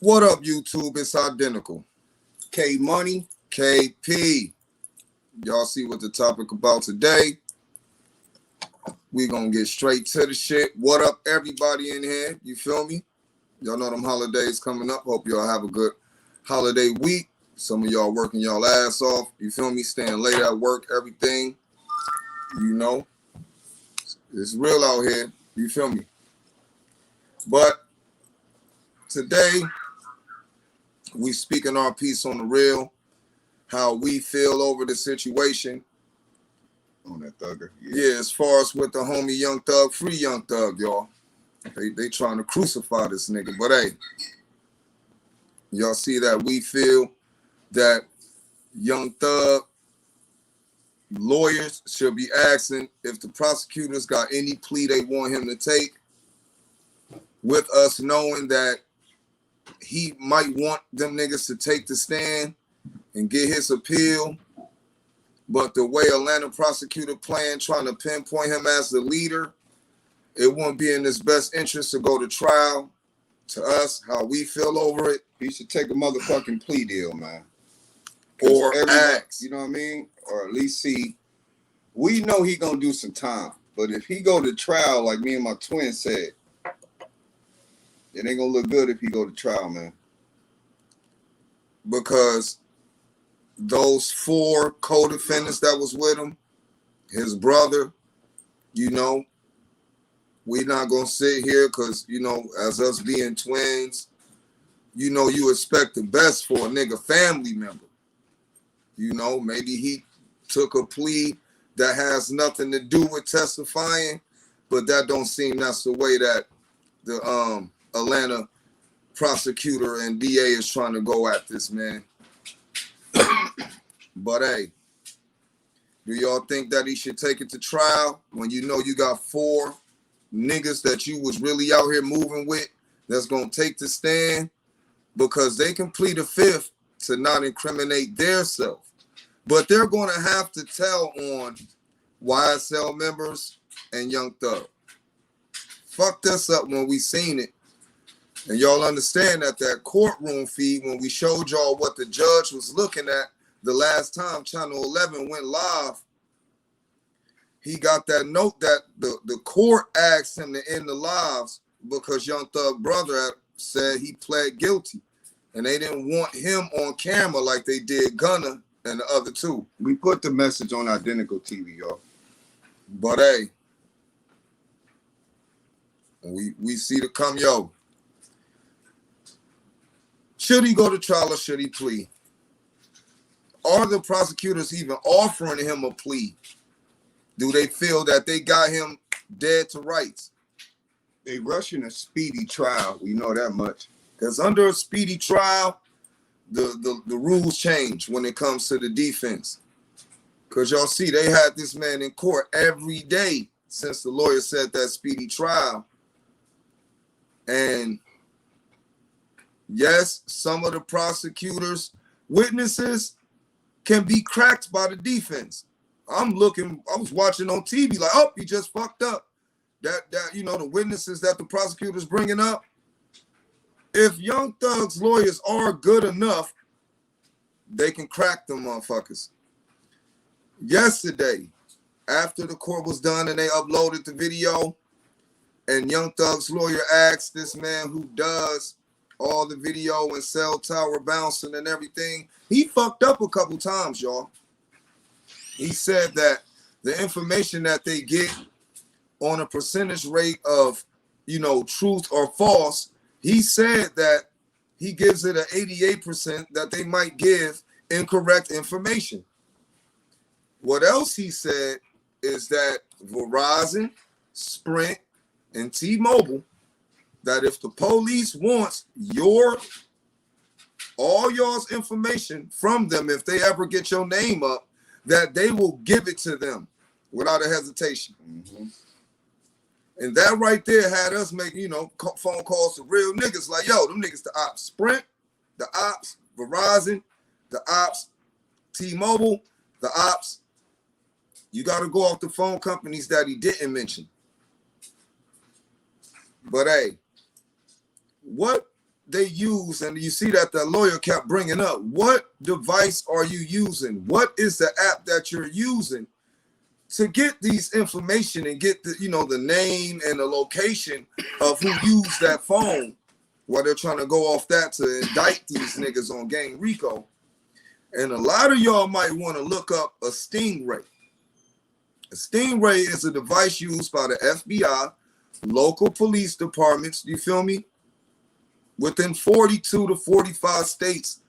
What up, YouTube? It's identical. K Money. KP. Y'all see what the topic about today? We gonna get straight to the shit. What up, everybody in here? You feel me? Y'all know them holidays coming up. Hope y'all have a good holiday week. Some of y'all working y'all ass off. You feel me? Staying late at work, everything. You know, it's real out here. You feel me? But today, we speaking our piece on the real, how we feel over the situation. On that thugger. Yeah, as far as with the homie Young Thug, free Young Thug, y'all. They trying to crucify this nigga. But hey, y'all see that we feel that Young Thug lawyers should be asking if the prosecutors got any plea they want him to take, with us knowing that he might want them niggas to take the stand and get his appeal. But the way Atlanta prosecutor plan trying to pinpoint him as the leader, it wouldn't be in his best interest to go to trial. To us, how we feel over it. He should take a motherfucking plea deal, man. Or ask. You know what I mean? Or at least see. We know he gonna do some time. But if he go to trial, like me and my twin said, it ain't gonna look good if he go to trial, man. Because those 4 co-defendants that was with him, his brother, you know, we not gonna sit here because, you know, as us being twins, you know, you expect the best for a nigga family member. You know, maybe he took a plea that has nothing to do with testifying, but that don't seem that's the way that the Atlanta prosecutor and DA is trying to go at this, man. But hey, do y'all think that he should take it to trial when you know you got 4 niggas that you was really out here moving with that's gonna take the stand? Because they can plead a 5th to not incriminate theirself, but they're gonna have to tell on YSL members and Young Thug. Fucked us up when we seen it. And y'all understand that courtroom feed, when we showed y'all what the judge was looking at the last time Channel 11 went live, he got that note that the court asked him to end the lives because Young Thug brother said he pled guilty. And they didn't want him on camera like they did Gunna and the other 2. We put the message on Identical TV, y'all. But hey, we see the come, yo. Should he go to trial or should he plea? Are the prosecutors even offering him a plea? Do they feel that they got him dead to rights? They rushing a speedy trial. We know that much. Because under a speedy trial, the rules change when it comes to the defense. Because y'all see, they had this man in court every day since the lawyer said that speedy trial. And yes, some of the prosecutors' witnesses can be cracked by the defense. I was watching on TV like, oh, he just fucked up. That you know, the witnesses that the prosecutors bringing up. If Young Thug's lawyers are good enough, they can crack them motherfuckers. Yesterday, after the court was done and they uploaded the video, and Young Thug's lawyer asked this man who does all the video and cell tower bouncing and everything, he fucked up a couple times, y'all. He said that the information that they get on a percentage rate of, you know, truth or false, he said that he gives it an 88% that they might give incorrect information. What else he said is that Verizon, Sprint, and T-Mobile, that if the police wants all y'all's information from them, if they ever get your name up, that they will give it to them without a hesitation. Mm-hmm. And that right there had us making, you know, phone calls to real niggas like, yo, them niggas the ops. Sprint, the ops. Verizon, the ops. T-Mobile, the ops. You got to go off the phone companies that he didn't mention. But hey, what they use, and you see that the lawyer kept bringing up, what device are you using? What is the app that you're using to get these information and get the, the name and the location of who used that phone? While they're trying to go off that to indict these niggas on gang Rico. And a lot of y'all might want to look up a Stingray. A Stingray is a device used by the FBI, local police departments, you feel me? Within 42 to 45 states,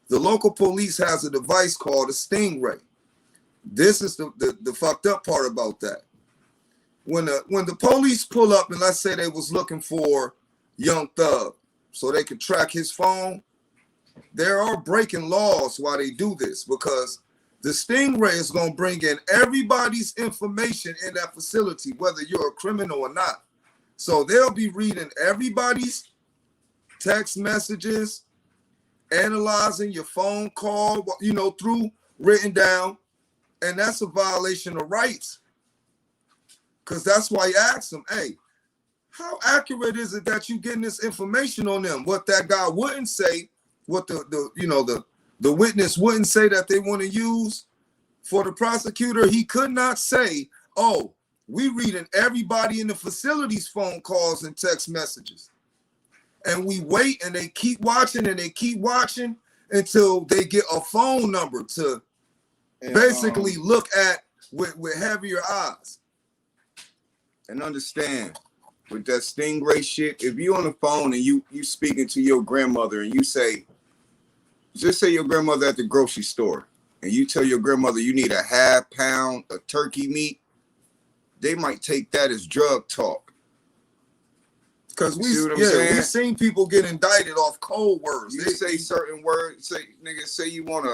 the local police has a device called a Stingray. This is the fucked up part about that. When the police pull up, and let's say they was looking for Young Thug so they could track his phone, they are breaking laws while they do this, because the Stingray is going to bring in everybody's information in that facility, whether you're a criminal or not. So they'll be reading everybody's text messages, analyzing your phone call, through written down, and that's a violation of rights. Because that's why you ask them, hey, how accurate is it that you getting this information on them? What that guy wouldn't say, what the witness wouldn't say that they want to use for the prosecutor, he could not say, oh, we reading everybody in the facility's phone calls and text messages. And we wait and they keep watching and they keep watching until they get a phone number to basically look at with heavier eyes. And understand, with that Stingray shit, if you on the phone and you speaking to your grandmother and you say, just say your grandmother at the grocery store, and you tell your grandmother you need a half pound of turkey meat, they might take that as drug talk. Because we've seen people get indicted off code words. You say certain words, say you want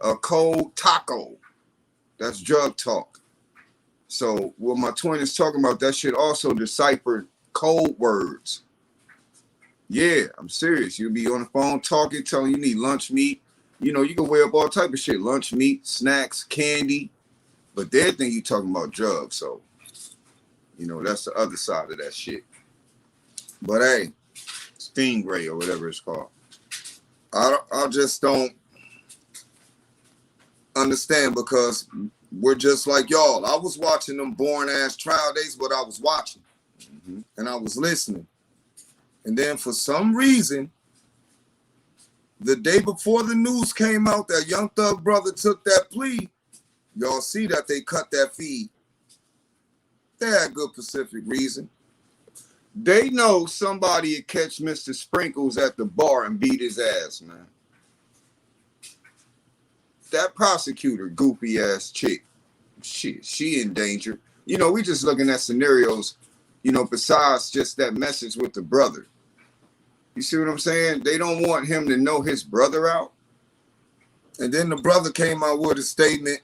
a cold taco. That's drug talk. So what my twin is talking about, that shit also decipher code words. Yeah, I'm serious. You'll be on the phone talking, telling you need lunch meat. You can weigh up all type of shit. Lunch meat, snacks, candy. But they think you talking about drugs. So, that's the other side of that shit. But hey, Stingray or whatever it's called. I just don't understand, because we're just like y'all. I was watching them boring ass trial days, but I was watching and I was listening. And then for some reason, the day before the news came out that Young Thug brother took that plea, y'all see that they cut that feed. They had good specific reason. They know somebody would catch Mr. Sprinkles at the bar and beat his ass, man. That prosecutor, goofy ass chick, she in danger. We just looking at scenarios, besides just that message with the brother. You see what I'm saying? They don't want him to know his brother out. And then the brother came out with a statement,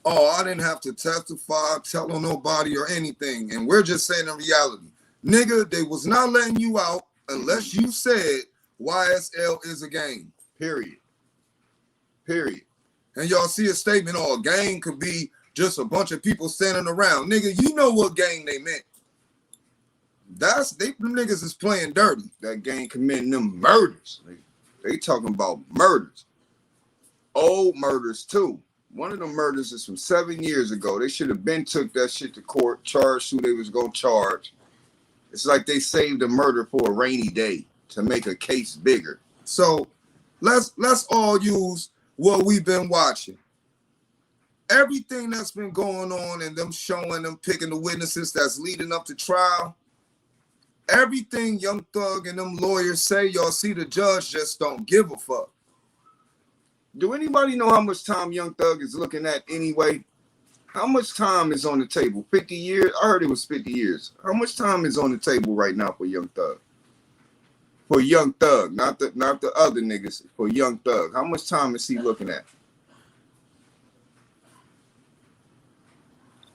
oh, I didn't have to testify, tell on nobody or anything. And we're just saying in reality, nigga, they was not letting you out unless you said YSL is a gang. Period. And y'all see a statement, oh, a gang could be just a bunch of people standing around. Nigga, you know what gang they meant. Them niggas is playing dirty. That gang committing them murders. They talking about murders. Old murders too. One of them murders is from 7 years ago. They should have been took that shit to court, charged who they was gonna charge. It's like they saved a murder for a rainy day to make a case bigger. So let's all use what we've been watching. Everything that's been going on and them showing them picking the witnesses that's leading up to trial. Everything Young Thug and them lawyers say, y'all see the judge just don't give a fuck. Do anybody know how much time Young Thug is looking at anyway? How much time is on the table? 50 years? I heard it was 50 years. How much time is on the table right now for Young Thug? For Young Thug, not the other niggas. For Young Thug, how much time is he looking at?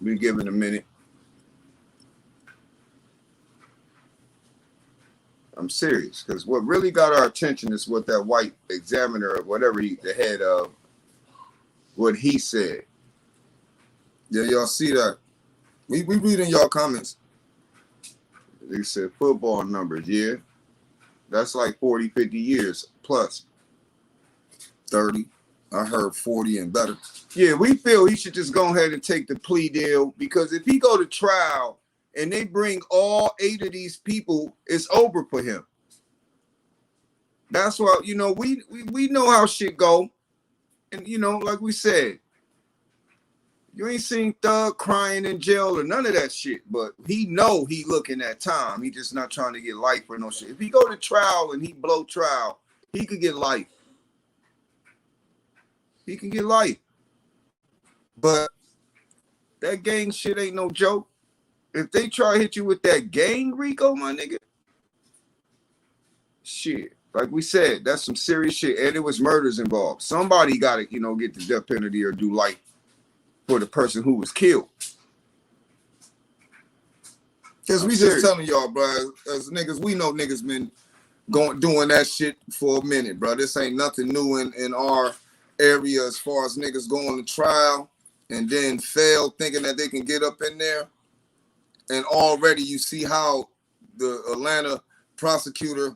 We give it a minute. I'm serious, because what really got our attention is what that white examiner or whatever the head of, what he said. Yeah, y'all see that. We reading y'all comments. They said football numbers, yeah. That's like 40, 50 years plus. 30. I heard 40 and better. Yeah, we feel he should just go ahead and take the plea deal, because if he go to trial and they bring all 8 of these people, it's over for him. That's why, you know, we know how shit go. And, you know, like we said, you ain't seen Thug crying in jail or none of that shit, but he know he looking at time. He just not trying to get life or no shit. If he go to trial and he blow trial, he could get life. He can get life. But that gang shit ain't no joke. If they try to hit you with that gang, Rico, my nigga, shit. Like we said, that's some serious shit. And it was murders involved. Somebody got to, you know, get the death penalty or do life for the person who was killed. Because we just telling y'all, bro, as niggas, we know niggas been doing that shit for a minute, bro. This ain't nothing new in our area as far as niggas going to trial and then fail thinking that they can get up in there. And already you see how the Atlanta prosecutor,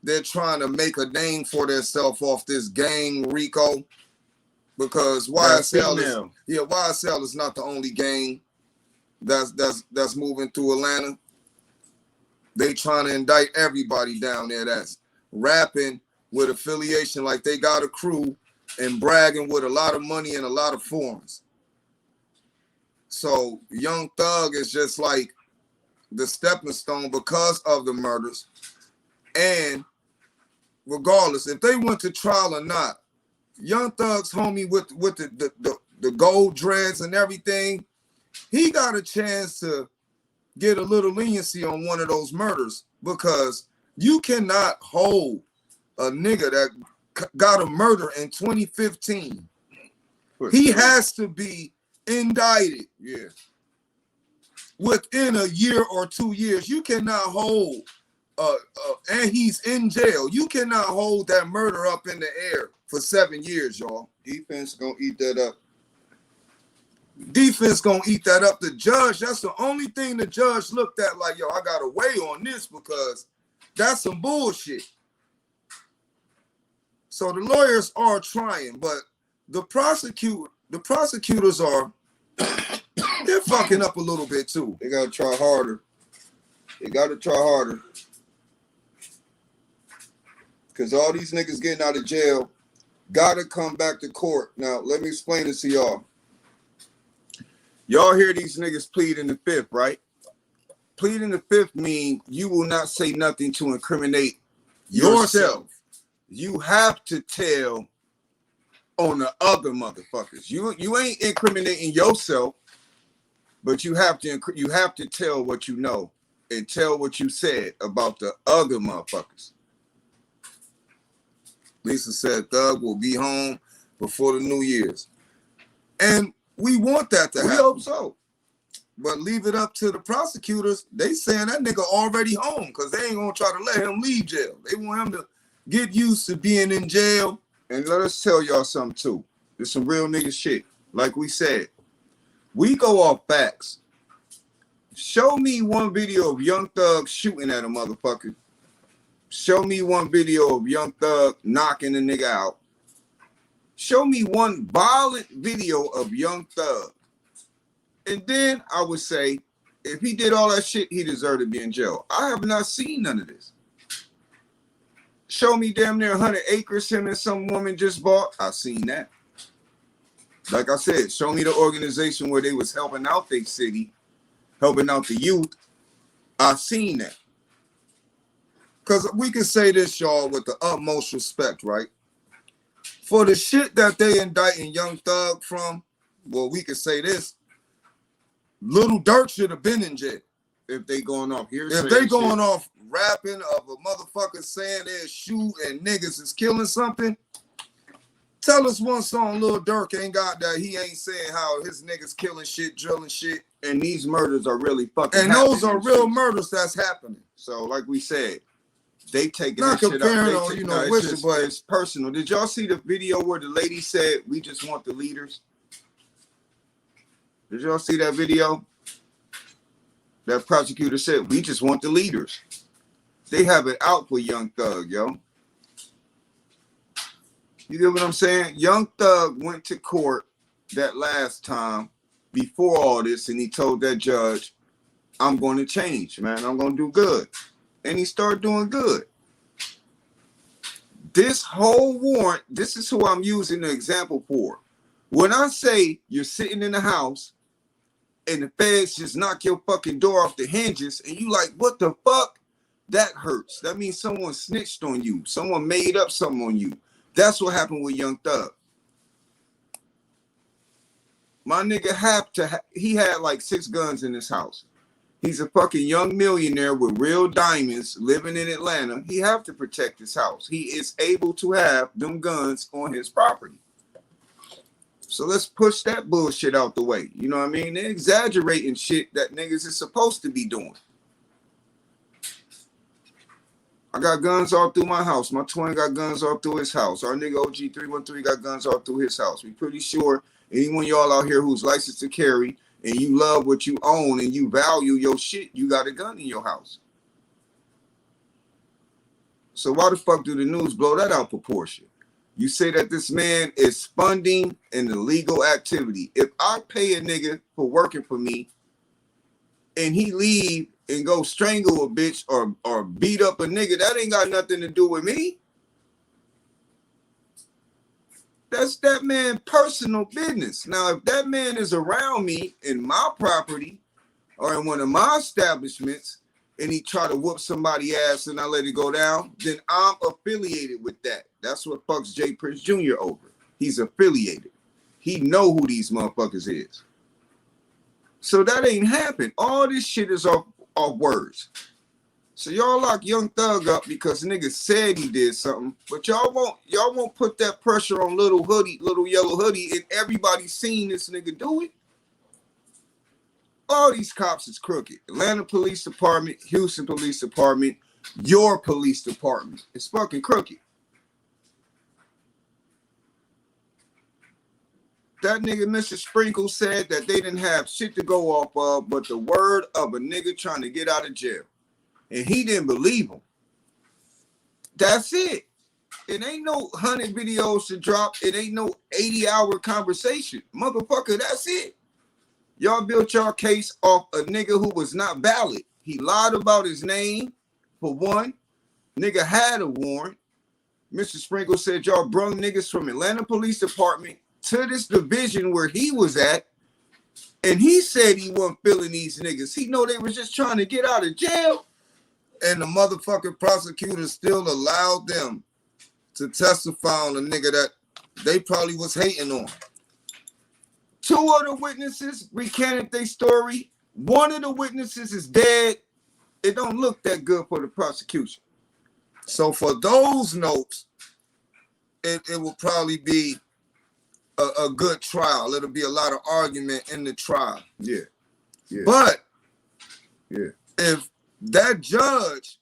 they're trying to make a name for themselves off this gang, Rico, because YSL is not the only gang that's moving through Atlanta. They trying to indict everybody down there that's rapping with affiliation, like they got a crew and bragging with a lot of money and a lot of foreigns. So Young Thug is just like the stepping stone because of the murders. And regardless, if they went to trial or not, Young Thug's homie with the gold dreads and everything, he got a chance to get a little leniency on one of those murders, because you cannot hold a nigga that got a murder in 2015. He has to be indicted within a year or 2 years. You cannot hold and he's in jail. You cannot hold that murder up in the air for 7 years, y'all. Defense gonna eat that up. Defense gonna eat that up. The judge, that's the only thing the judge looked at, like, yo, I gotta weigh on this because that's some bullshit. So the lawyers are trying, but the prosecutors are they're fucking up a little bit too. They gotta try harder. Because all these niggas getting out of jail gotta come back to court. Now, let me explain this to y'all. Y'all hear these niggas plead in the fifth, right? Plead in the fifth mean you will not say nothing to incriminate yourself. You have to tell on the other motherfuckers. You ain't incriminating yourself, but you have to tell what you know and tell what you said about the other motherfuckers. Lisa said Thug will be home before the New Year's. And we want that to happen. We hope so. But leave it up to the prosecutors. They saying that nigga already home because they ain't gonna try to let him leave jail. They want him to get used to being in jail. And let us tell y'all something too. There's some real nigga shit. Like we said, we go off facts. Show me one video of Young Thug shooting at a motherfucker. Show me one video of Young Thug knocking a nigga out. Show me one violent video of Young Thug. And then I would say, if he did all that shit, he deserved to be in jail. I have not seen none of this. Show me damn near 100 acres him and some woman just bought. I've seen that. Like I said, show me the organization where they was helping out their city, helping out the youth. I've seen that. Because we can say this, y'all, with the utmost respect, right? For the shit that they indicting Young Thug from, well, we could say this. Little Durk should have been in jail. If they going off here. If they going off rapping of a motherfucker saying they're shoot and niggas is killing something, tell us one song Lil Durk ain't got that he ain't saying how his niggas killing shit, drilling shit. And these murders are really fucking and those are real murders that's happening. So like we said, they taking not this shit comparing up. On, you know, wishing, but it's personal. Did y'all see the video where the lady said, we just want the leaders? Did y'all see that video? That prosecutor said, we just want the leaders. They have it out for Young Thug, yo. You get what I'm saying? Young Thug went to court that last time before all this, and he told that judge, I'm going to change, man. I'm going to do good. And he started doing good. This whole warrant, this is who I'm using the example for. When I say you're sitting in the house and the feds just knock your fucking door off the hinges and you like, what the fuck? That hurts. That means someone snitched on you. Someone made up something on you. That's what happened with Young Thug. My nigga he had like 6 guns in his house. He's a fucking young millionaire with real diamonds living in Atlanta. He have to protect his house. He is able to have them guns on his property. So let's push that bullshit out the way. You know what I mean? They're exaggerating shit that niggas is supposed to be doing. I got guns all through my house. My twin got guns all through his house. Our nigga OG313 got guns all through his house. We pretty sure anyone y'all out here who's licensed to carry and you love what you own and you value your shit, you got a gun in your house. So why the fuck do the news blow that out proportion? You say that this man is funding an illegal activity. If I pay a nigga for working for me and he leave and go strangle a bitch or beat up a nigga, that ain't got nothing to do with me. That's that man's personal business. Now, if that man is around me in my property or in one of my establishments and he try to whoop somebody's ass and I let it go down, then I'm affiliated with that. That's what fucks Jay Prince Jr. over. He's affiliated. He know who these motherfuckers is. So that ain't happened. All this shit is off words. So y'all lock Young Thug up because niggas said he did something, but y'all won't put that pressure on little yellow hoodie, and everybody's seen this nigga do it. All these cops is crooked. Atlanta Police Department, Houston Police Department, your police department. It's fucking crooked. That nigga, Mr. Sprinkle, said that they didn't have shit to go off of but the word of a nigga trying to get out of jail. And he didn't believe him. That's it. It ain't no 100 videos to drop. It ain't no 80-hour conversation. Motherfucker, that's it. Y'all built y'all case off a nigga who was not valid. He lied about his name, for one. Nigga had a warrant. Mr. Sprinkle said y'all brung niggas from Atlanta Police Department to this division where he was at, and he said he wasn't feeling these niggas. He know they was just trying to get out of jail, and the motherfucking prosecutor still allowed them to testify on a nigga that they probably was hating on. 2 other witnesses recanted their story. 1 of the witnesses is dead. It don't look that good for the prosecution. So for those notes, it will probably be a good trial. It'll be a lot of argument in the trial. Yeah. But yeah, if that judge,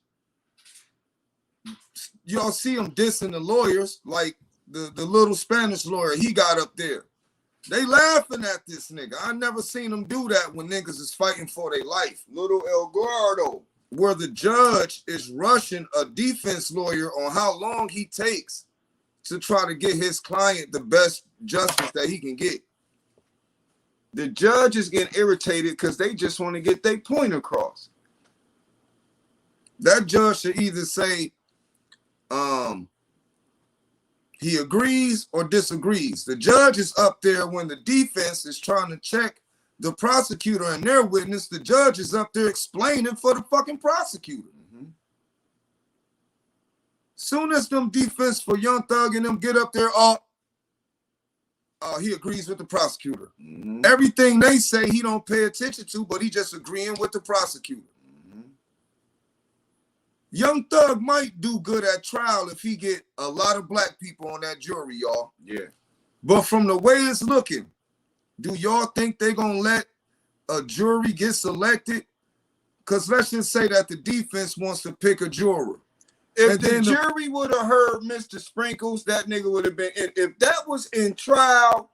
y'all see him dissing the lawyers, like the little Spanish lawyer he got up there. They laughing at this nigga. I never seen them do that when niggas is fighting for their life. Little El Gordo, where the judge is rushing a defense lawyer on how long he takes to try to get his client the best justice that he can get. The judge is getting irritated because they just want to get their point across. That judge should either say he agrees or disagrees. The judge is up there when the defense is trying to check the prosecutor and their witness. The judge is up there explaining for the fucking prosecutor. Soon as them defense for Young Thug and them get up there, he agrees with the prosecutor. Everything they say he don't pay attention to, but he just agreeing with the prosecutor. Young Thug might do good at trial if he get a lot of black people on that jury, y'all. Yeah. But from the way it's looking, do y'all think they gonna let a jury get selected? Because let's just say that the defense wants to pick a juror. If the jury would have heard Mr. Sprinkles, that nigga would have been. If that was in trial,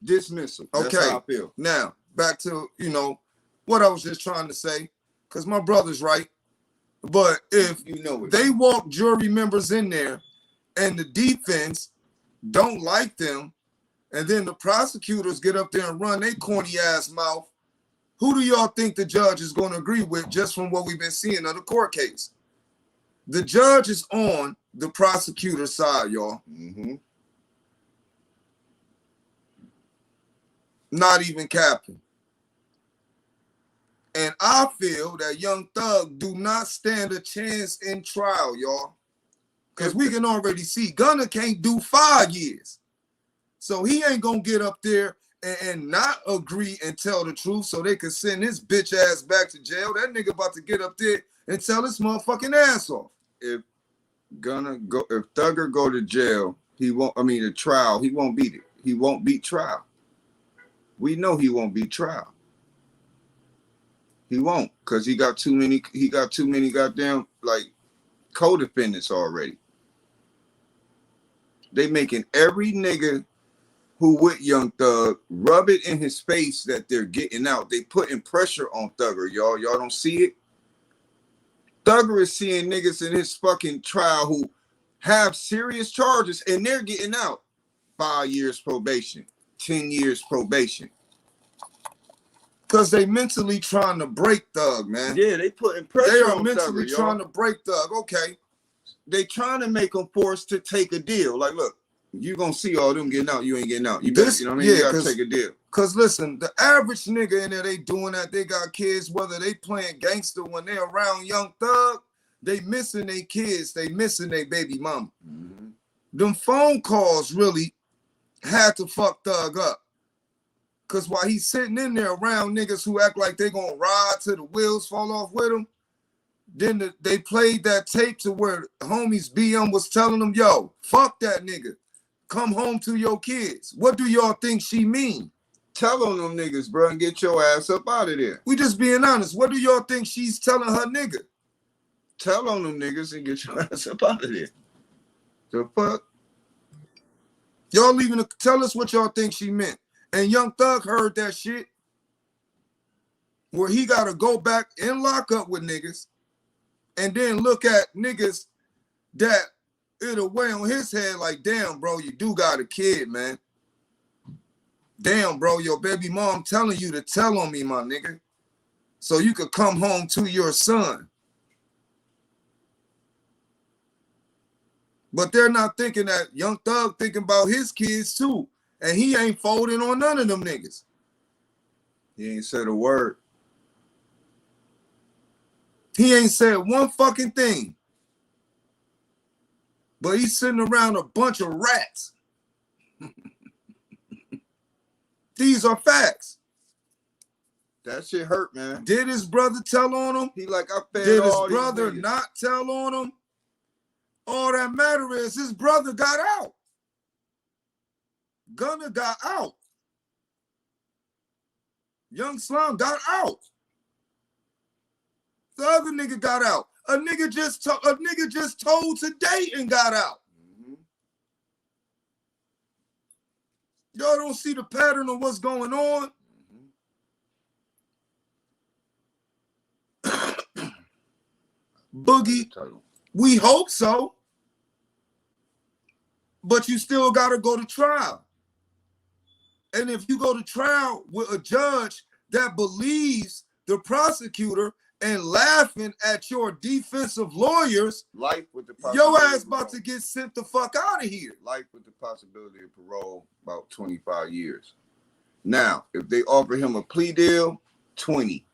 dismissal. That's how I feel. Now, back to, what I was just trying to say, because my brother's right. But if you know it. they walk jury members in there and the defense don't like them, and then the prosecutors get up there and run their corny ass mouth, who do y'all think the judge is going to agree with just from what we've been seeing of the court case? The judge is on the prosecutor's side, y'all. Mm-hmm. Not even capping. And I feel that Young Thug do not stand a chance in trial, y'all. Because we can already see Gunna can't do 5 years. So he ain't going to get up there and not agree and tell the truth so they can send his bitch ass back to jail. That nigga about to get up there and tell his motherfucking ass off. If Thugger go to jail, the trial, he won't beat it. He won't beat trial. We know he won't beat trial. He won't, because he got too many goddamn like co-defendants already. They making every nigga who with Young Thug rub it in his face that they're getting out. They putting pressure on Thugger, y'all. Y'all don't see it? Thugger is seeing niggas in his fucking trial who have serious charges and they're getting out. 5 years probation, 10 years probation. Because they mentally trying to break Thug, man. Yeah, they putting pressure on Thugger. They are mentally trying to break Thug. Okay. They trying to make him forced to take a deal. Like, look, you gonna see all them getting out. You ain't getting out. You know what I mean? You gotta take a deal. Because listen, the average nigga in there, they doing that. They got kids, whether they playing gangster when they around Young Thug, they missing their kids. They missing their baby mama. Mm-hmm. Them phone calls really had to fuck Thug up. Because while he's sitting in there around niggas who act like they gonna ride till the wheels fall off with him, then they played that tape to where homies BM was telling them, yo, fuck that nigga. Come home to your kids. What do y'all think she mean? Tell on them niggas, bro, and get your ass up out of there. We just being honest. What do y'all think she's telling her nigga? Tell on them niggas and get your ass up out of there. The fuck? Y'all leaving to tell us what y'all think she meant. And Young Thug heard that shit where he got to go back and lock up with niggas and then look at niggas that it'll weigh on his head like, damn, bro, you do got a kid, man. Damn, bro, your baby mom telling you to tell on me, my nigga, so you could come home to your son. But they're not thinking that. Young Thug thinking about his kids too. And he ain't folding on none of them niggas. He ain't said a word. He ain't said one fucking thing. But he's sitting around a bunch of rats. These are facts. That shit hurt, man. Did his brother tell on him? He like, I fed Did all his brother these not tell on him? All that matter is his brother got out. Gunna got out. Young Slum got out. The other nigga got out. A nigga just told today and got out. Mm-hmm. Y'all don't see the pattern of what's going on? Mm-hmm. Boogie, we hope so. But you still got to go to trial. And if you go to trial with a judge that believes the prosecutor and laughing at your defensive lawyers, life with the possibility your ass about to get sent the fuck out of here. Life with the possibility of parole, about 25 years. Now, if they offer him a plea deal, 20.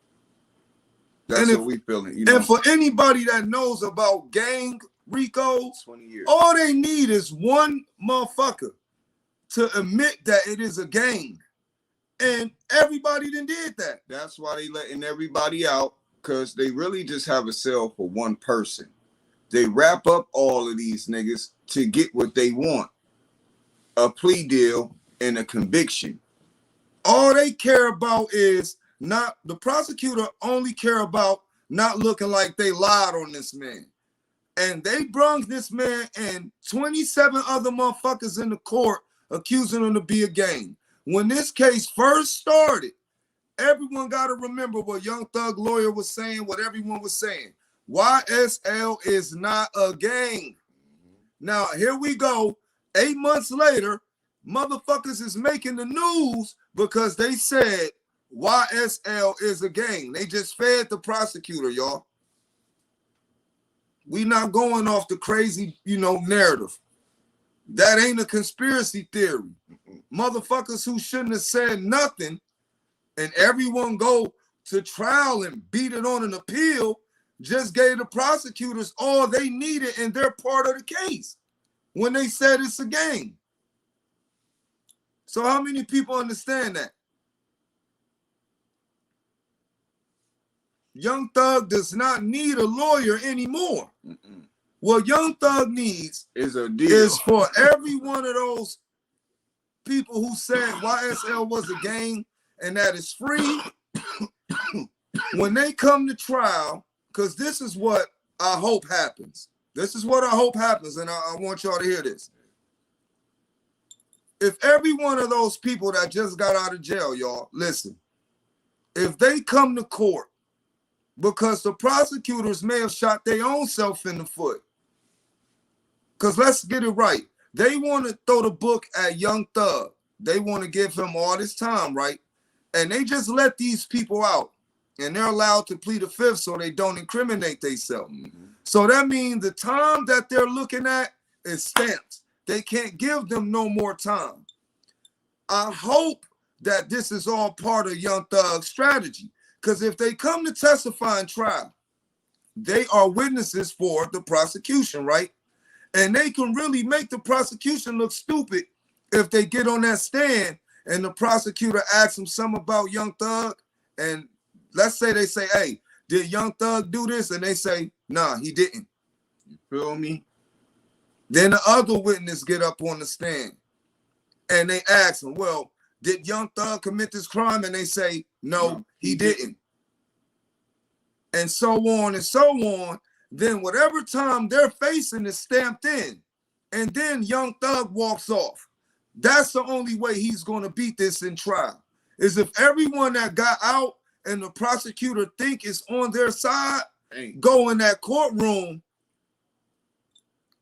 That's what we feeling. You know? And for anybody that knows about gang Rico, 20 years. All they need is one motherfucker to admit that it is a gang. And everybody done did that. That's why they letting everybody out, because they really just have a cell for one person. They wrap up all of these niggas to get what they want. A plea deal and a conviction. All they care about is not, the prosecutor only care about not looking like they lied on this man. And they brung this man and 27 other motherfuckers in the court accusing him to be a gang. When this case first started, everyone got to remember what Young Thug lawyer was saying, what everyone was saying. YSL is not a gang. Now, here we go. 8 months later, motherfuckers is making the news because they said YSL is a gang. They just fed the prosecutor, y'all. We not going off the crazy, narrative. That ain't a conspiracy theory. Motherfuckers who shouldn't have said nothing and everyone go to trial and beat it on an appeal just gave the prosecutors all they needed and they're part of the case when they said it's a gang. So how many people understand that? Young Thug does not need a lawyer anymore. What Young Thug needs is a deal. Is for every one of those people who said YSL was a gang and that is free when they come to trial, because this is what I hope happens. This is what I hope happens, and I want y'all to hear this. If every one of those people that just got out of jail, y'all, listen, if they come to court because the prosecutors may have shot their own self in the foot, because let's get it right. They want to throw the book at Young Thug. They want to give him all this time, right? And they just let these people out. And they're allowed to plead the fifth so they don't incriminate themselves. So that means the time that they're looking at is stamped. They can't give them no more time. I hope that this is all part of Young Thug's strategy. Because if they come to testify in trial, they are witnesses for the prosecution, right? And they can really make the prosecution look stupid if they get on that stand and the prosecutor asks them something about Young Thug. And let's say they say, hey, did Young Thug do this? And they say, nah, he didn't. You feel me? Then the other witness get up on the stand and they ask him, well, did Young Thug commit this crime? And they say, no, he didn't. And so on and so on. Then whatever time they're facing is stamped in. And then Young Thug walks off. That's the only way he's going to beat this in trial. Is if everyone that got out and the prosecutor think is on their side, go in that courtroom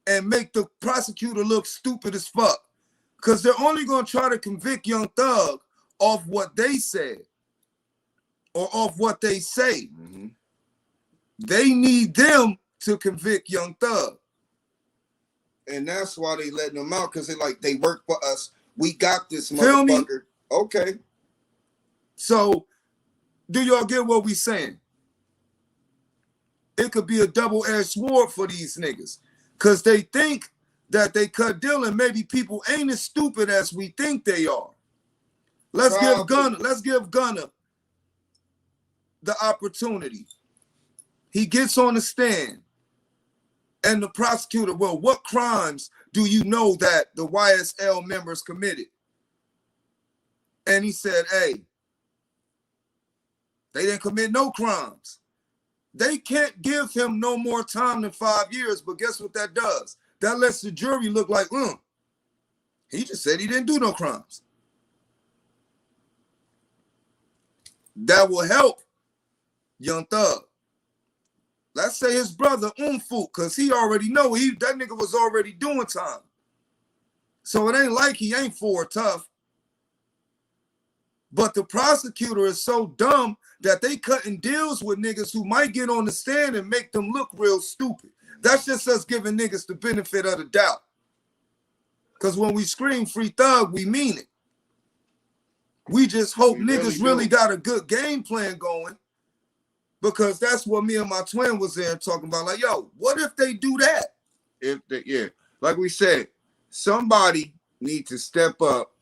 and make the prosecutor look stupid as fuck. Because they're only going to try to convict Young Thug off what they said or off what they say. They need them to convict Young Thug. And that's why they letting them out, because they work for us. We got this motherfucker. Okay. So, do y'all get what we saying? It could be a double-edged sword for these niggas. Because they think that they cut deal, and maybe people ain't as stupid as we think they are. Let's give Gunna the opportunity. He gets on the stand. And the prosecutor, well, what crimes do you know that the YSL members committed? And he said, hey, they didn't commit no crimes. They can't give him no more time than 5 years, but guess what that does? That lets the jury look like, he just said he didn't do no crimes. That will help Young Thug. Let's say his brother Umfu, because he already know that nigga was already doing time. So it ain't like he ain't for tough. But the prosecutor is so dumb that they cutting deals with niggas who might get on the stand and make them look real stupid. That's just us giving niggas the benefit of the doubt. Because when we scream free Thug, we mean it. We just hope niggas really got a good game plan going. Because that's what me and my twin was there talking about. Like, yo, what if they do that? Like we said, somebody need to step up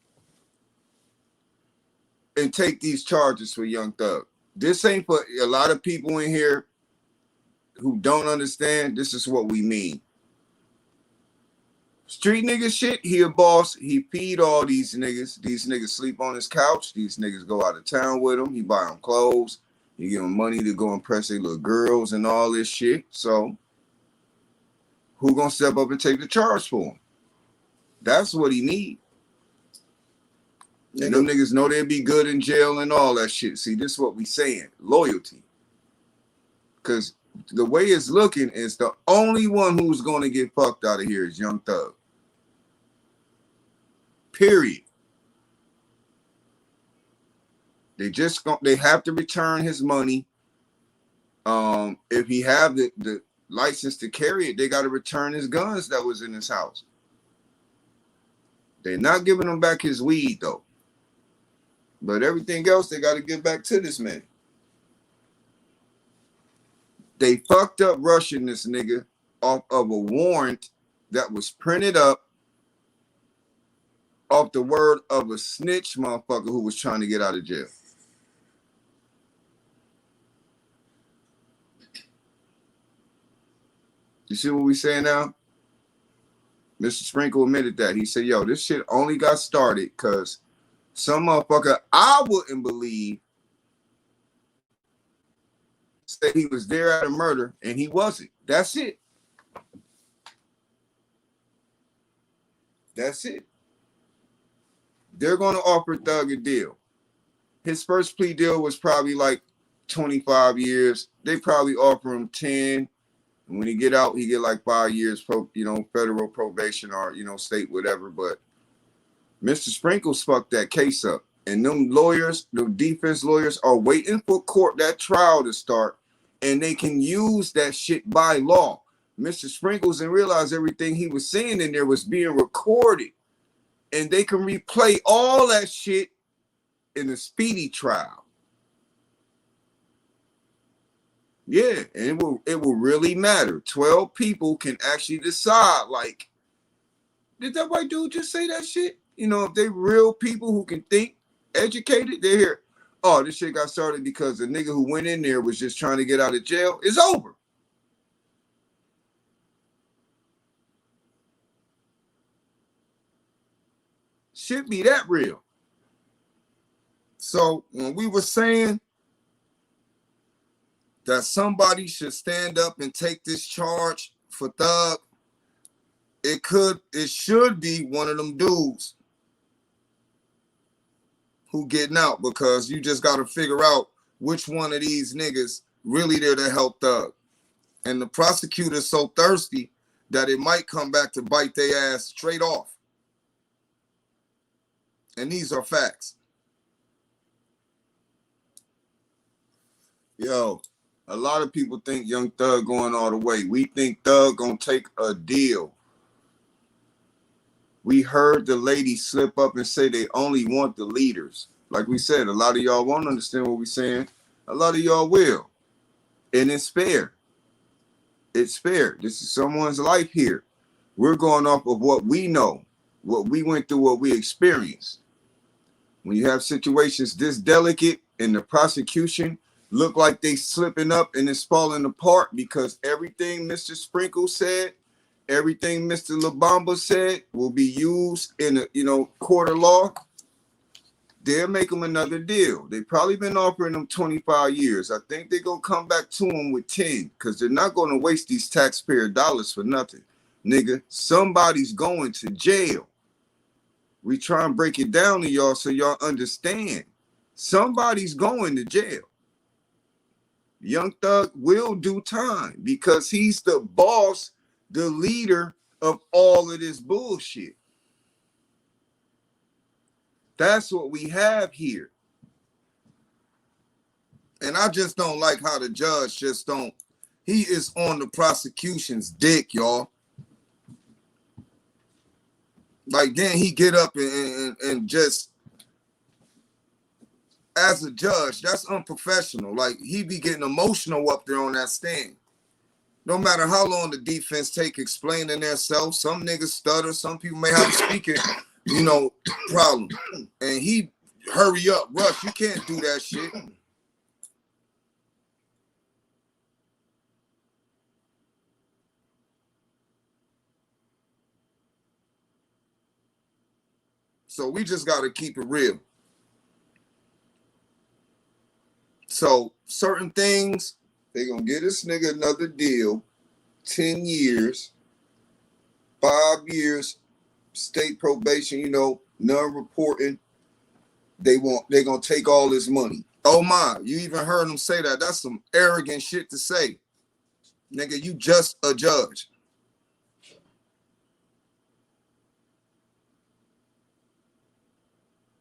and take these charges for Young Thug. This ain't for a lot of people in here who don't understand. This is what we mean. Street nigga shit, he a boss. He feed all these niggas. These niggas sleep on his couch. These niggas go out of town with him. He buy them clothes. He give them money to go impress their little girls and all this shit. So who gonna step up and take the charge for him? That's what he need. And them niggas know they'll be good in jail and all that shit. See, this is what we saying. Loyalty. Because the way it's looking is the only one who's going to get fucked out of here is Young Thug. Period. They have to return his money. If he have the license to carry it, they got to return his guns that was in his house. They're not giving him back his weed though. But everything else they got to give back to this man. They fucked up rushing this nigga off of a warrant that was printed up off the word of a snitch motherfucker who was trying to get out of jail. You see what we saying now? Mr. Sprinkle admitted that. He said, yo, this shit only got started because some motherfucker I wouldn't believe said he was there at a murder and he wasn't. That's it. That's it. They're going to offer Thug a deal. His first plea deal was probably like 25 years. They probably offer him 10. And when he get out, he get like 5 years, federal probation or, state, whatever. But Mr. Sprinkles fucked that case up. And them lawyers, the defense lawyers are waiting for that trial to start. And they can use that shit by law. Mr. Sprinkles didn't realize everything he was saying in there was being recorded. And they can replay all that shit in a speedy trial. Yeah, and it will really matter. 12 people can actually decide, like, did that white dude just say that shit? If they real people who can think, educated, they hear, oh, this shit got started because the nigga who went in there was just trying to get out of jail. It's over. Shit be that real. So when we were saying that somebody should stand up and take this charge for Thug, it should be one of them dudes who getting out, because you just got to figure out which one of these niggas really there to help Thug. And the prosecutor's so thirsty that it might come back to bite their ass straight off. And these are facts. Yo, a lot of people think Young Thug going all the way. We think Thug gonna take a deal. We heard the lady slip up and say they only want the leaders. Like we said, a lot of y'all won't understand what we're saying. A lot of y'all will. And it's fair. It's fair. This is someone's life here. We're going off of what we know, what we went through, what we experienced. When you have situations this delicate and the prosecution look like they slipping up and it's falling apart, because everything Mr. Sprinkle said, everything Mr. LaBamba said will be used in a court of law, they'll make them another deal. They've probably been offering them 25 years. I think they're going to come back to them with 10, because they're not going to waste these taxpayer dollars for nothing. Nigga, somebody's going to jail. We try and break it down to y'all so y'all understand. Somebody's going to jail. Young Thug will do time because he's the boss, the leader of all of this bullshit. That's what we have here. And I just don't like how the judge he is on the prosecution's dick, y'all. Like, then he get up and just, as a judge, that's unprofessional. Like, he be getting emotional up there on that stand. No matter how long the defense take explaining themselves, some niggas stutter, some people may have a speaking, problem. And he hurry up, rush. You can't do that shit. So we just got to keep it real. So certain things, they're going to get this nigga another deal, 10 years, 5 years, state probation, non-reporting. They're going to take all this money. Oh my, you even heard them say that. That's some arrogant shit to say. Nigga, you just a judge.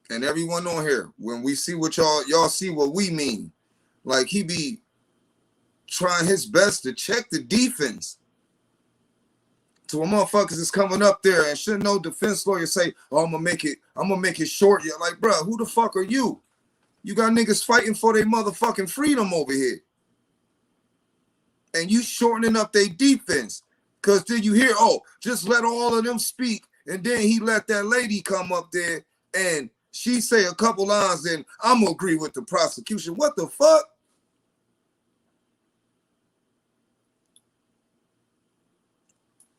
And everyone on here, when we see what y'all see what we mean. Like, he be trying his best to check the defense. To a motherfuckers is coming up there and shouldn't no defense lawyer say, oh, I'm gonna make it short. You're like, bro, who the fuck are you? You got niggas fighting for their motherfucking freedom over here. And you shortening up their defense. Cause then you hear, oh, just let all of them speak. And then he let that lady come up there and she say a couple lines, then I'm gonna agree with the prosecution. What the fuck?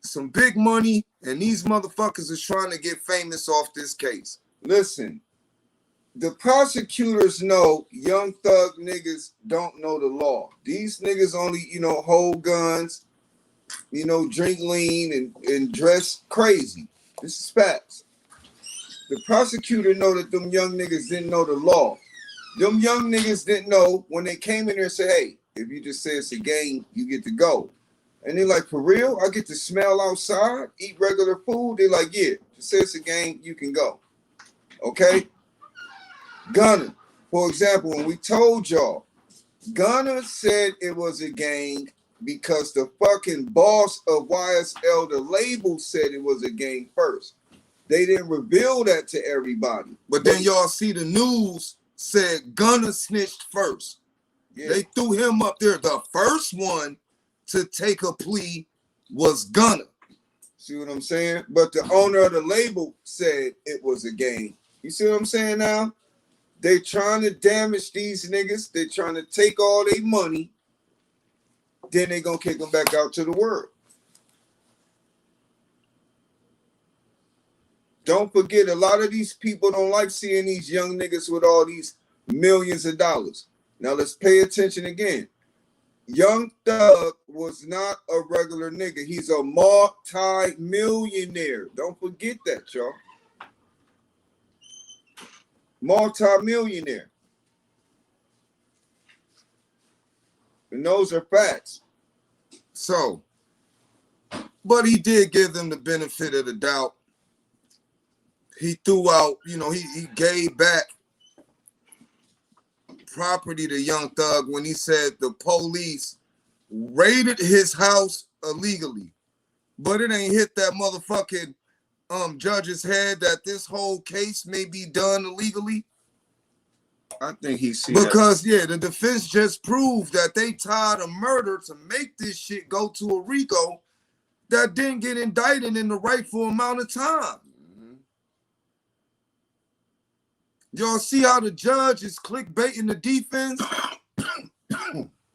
Some big money, and these motherfuckers is trying to get famous off this case. Listen, the prosecutors know young thug niggas don't know the law. These niggas only, hold guns, drink lean and dress crazy. This is facts. The prosecutor know that them young niggas didn't know the law. Them young niggas didn't know when they came in there and said, hey, if you just say it's a game, you get to go. And they're like, for real? I get to smell outside, eat regular food? They're like, yeah, just say it's a game, you can go. Okay? Gunner, for example, when we told y'all, Gunner said it was a gang because the fucking boss of YSL, the label, said it was a gang first. They didn't reveal that to everybody. But then y'all see the news said Gunner snitched first. Yeah. They threw him up there. The first one to take a plea was Gunner. See what I'm saying? But the owner of the label said it was a gang. You see what I'm saying now? They trying to damage these niggas. They trying to take all their money. Then they gonna kick them back out to the world. Don't forget, a lot of these people don't like seeing these young niggas with all these millions of dollars. Now let's pay attention again. Young Thug was not a regular nigga. He's a multi-millionaire. Don't forget that, y'all. Multi-millionaire. And those are facts. So, but he did give them the benefit of the doubt. He threw out, he gave back property to Young Thug when he said the police raided his house illegally. But it ain't hit that motherfucking judge's head that this whole case may be done illegally. I think he sees because the defense just proved that they tied a murder to make this shit go to a Rico that didn't get indicted in the rightful amount of time. Y'all see how the judge is clickbaiting the defense?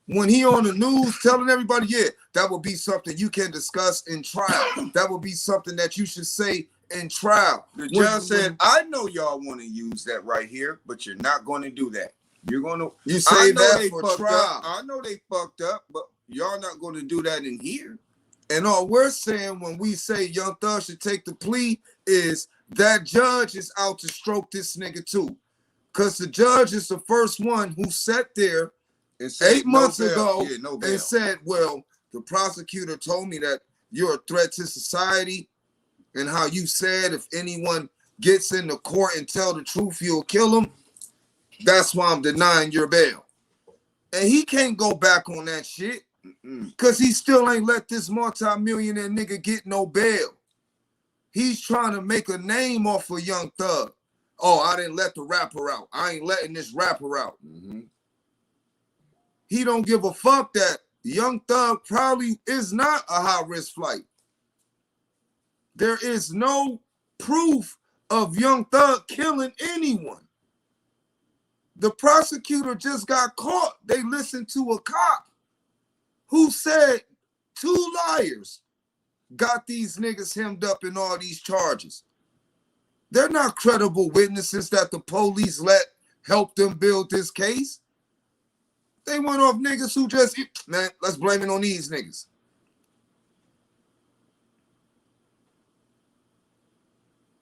When he on the news telling everybody, that will be something you can discuss in trial. That will be something that you should say in trial. The judge said, I know y'all want to use that right here, but you're not going to do that. You're going to... You say that for trial. I know they fucked up, but y'all not going to do that in here. And all we're saying when we say Young Thug should take the plea is that judge is out to stroke this nigga too. Because the judge is the first one who sat there 8 months ago and said, well, the prosecutor told me that you're a threat to society and how you said if anyone gets in the court and tell the truth, you'll kill them. That's why I'm denying your bail. And he can't go back on that shit because he still ain't let this multi-millionaire nigga get no bail. He's trying to make a name off of Young Thug. Oh, I didn't let the rapper out. I ain't letting this rapper out. He don't give a fuck that Young Thug probably is not a high-risk flight. There is no proof of Young Thug killing anyone. The prosecutor just got caught. They listened to a cop who said 2 liars got these niggas hemmed up in all these charges. They're not credible witnesses that the police let help them build this case. They went off niggas who just, man, let's blame it on these niggas.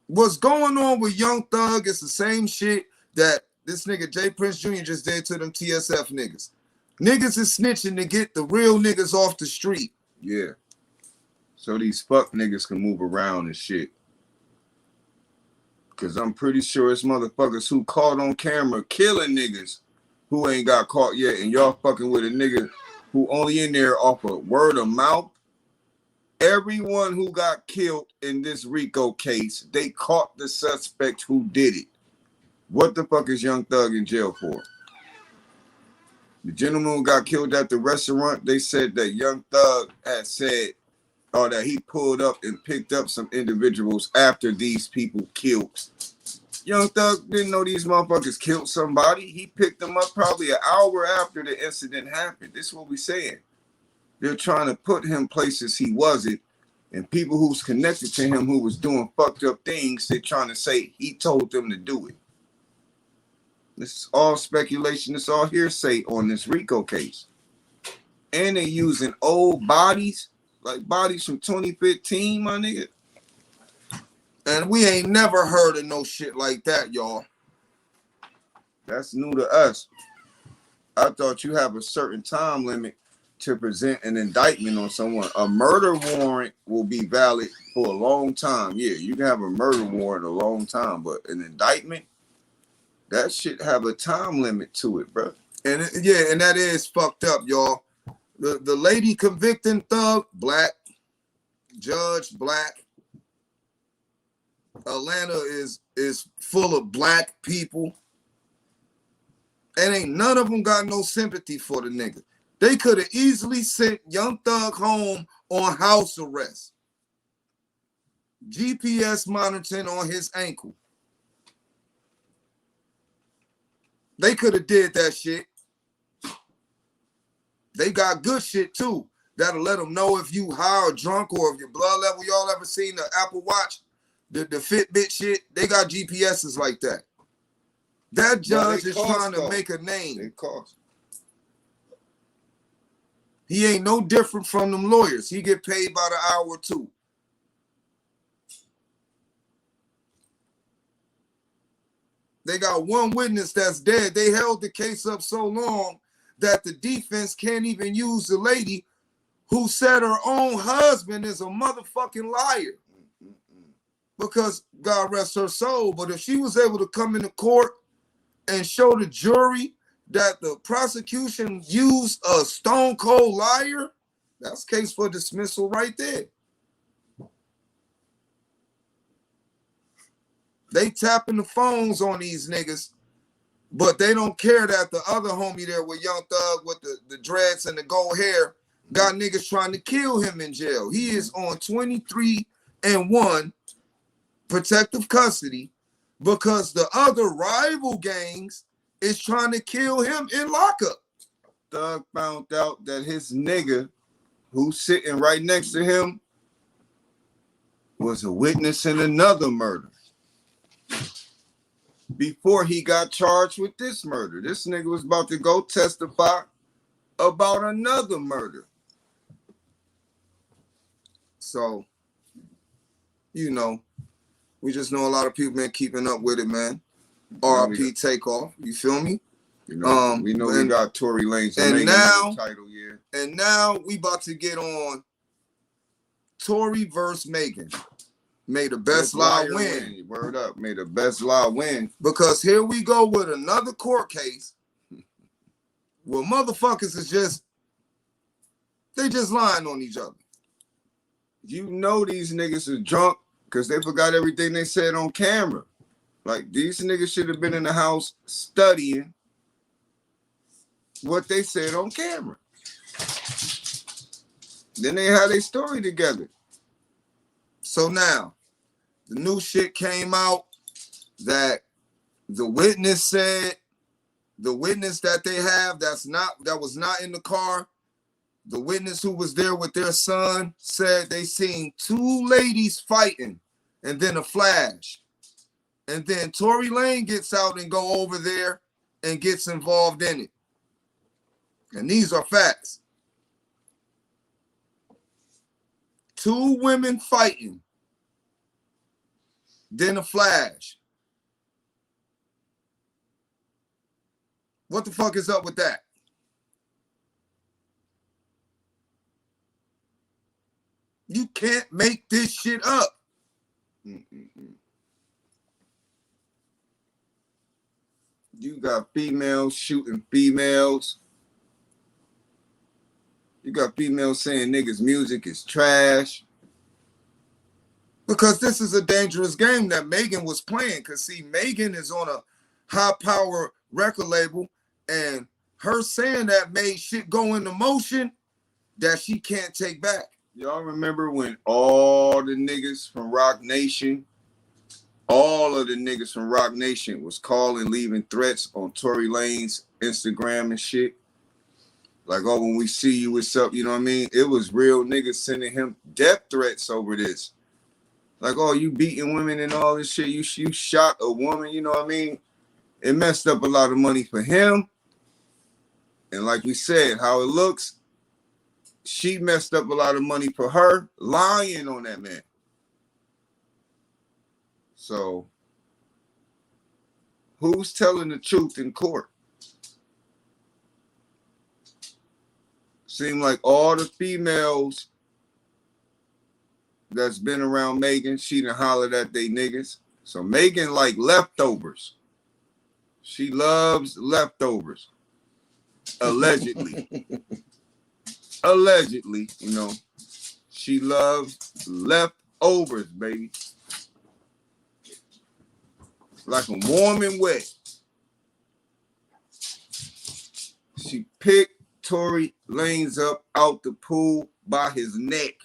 What's going on with Young Thug is the same shit that this nigga Jay Prince Jr. just did to them TSF niggas. Niggas is snitching to get the real niggas off the street. Yeah. So these fuck niggas can move around and shit. Cause I'm pretty sure it's motherfuckers who caught on camera killing niggas who ain't got caught yet, and y'all fucking with a nigga who only in there off of word of mouth. Everyone who got killed in this Rico case, they caught the suspect who did it. What the fuck is Young Thug in jail for? The gentleman who got killed at the restaurant, they said that Young Thug had said, or that he pulled up and picked up some individuals after these people killed. Young Thug didn't know these motherfuckers killed somebody. He picked them up probably an hour after the incident happened. This is what we saying. They're trying to put him places he wasn't, and people who's connected to him who was doing fucked up things, they're trying to say he told them to do it. This is all speculation. It's all hearsay on this Rico case. And they using old bodies, like bodies from 2015, my nigga. And we ain't never heard of no shit like that, y'all. That's new to us. I thought you have a certain time limit to present an indictment on someone. A murder warrant will be valid for a long time. Yeah, you can have a murder warrant a long time, but an indictment, that shit have a time limit to it, bro. And yeah, and that is fucked up, y'all. The lady convicting Thug, black. Judge, black. Atlanta is full of black people. And ain't none of them got no sympathy for the nigga. They could have easily sent Young Thug home on house arrest. GPS monitoring on his ankle. They could have did that shit. They got good shit too. That'll let them know if you high or drunk or if your blood level. Y'all ever seen the Apple Watch? The Fitbit shit? They got GPSs like that. That judge is trying to make a name. They cost. He ain't no different from them lawyers. He get paid by the hour too. They got one witness that's dead. They held the case up so long that the defense can't even use the lady who said her own husband is a motherfucking liar. Because God rest her soul. But if she was able to come into court and show the jury that the prosecution used a stone cold liar, that's case for dismissal right there. They tapping the phones on these niggas, but they don't care that the other homie there with Young Thug with the dreads and the gold hair got niggas trying to kill him in jail. He is on 23-1 protective custody because the other rival gangs is trying to kill him in lockup. Thug found out that his nigga who's sitting right next to him was a witness in another murder before he got charged with this murder. This nigga was about to go testify about another murder. So, you know, we just know a lot of people been keeping up with it, man. RP Takeoff, you feel me? You know, we know we got Tory Lanez and Meagan now title, yeah. And now we about to get on Tory versus Meagan. May the best lie win. Word up, may the best lie win. Because here we go with another court case where motherfuckers is just lying on each other. You know these niggas are drunk because they forgot everything they said on camera. Like, these niggas should have been in the house studying what they said on camera. Then they had their story together. So now, the new shit came out that the witness said, the witness that they have that was not in the car, the witness who was there with their son said they seen two ladies fighting and then a flash. And then Tory Lanez gets out and go over there and gets involved in it. And these are facts. Two women fighting, then a flash. What the fuck is up with that? You can't make this shit up. You got females shooting females. You got females saying niggas' music is trash. Because this is a dangerous game that Meagan was playing. Because, see, Meagan is on a high-power record label, and her saying that made shit go into motion that she can't take back. Y'all remember when all the niggas from Rock Nation, all of the niggas from Rock Nation was calling, leaving threats on Tory Lanez Instagram and shit? Like, oh, when we see you, what's up? You know what I mean? It was real niggas sending him death threats over this. Like, oh, you beating women and all this shit. You shot a woman, you know what I mean? It messed up a lot of money for him. And like we said, how it looks, she messed up a lot of money for her lying on that man. So, who's telling the truth in court? Seem like all the females that's been around Meagan, she done hollered at they niggas. So Meagan like leftovers. She loves leftovers. Allegedly. Allegedly, you know. She loves leftovers, baby. Like a warm and wet. She picked Tory Lanez up out the pool by his neck.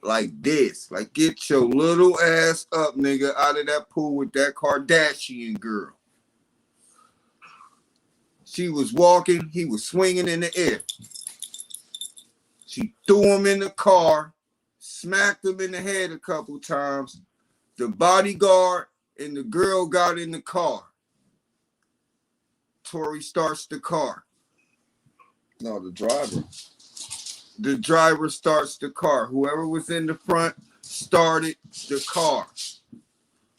Like this. Like, get your little ass up, nigga, out of that pool with that Kardashian girl. She was walking. He was swinging in the air. She threw him in the car, smacked him in the head a couple times. The bodyguard and the girl got in the car. Tory starts the car. No, the driver. The driver starts the car. Whoever was in the front started the car.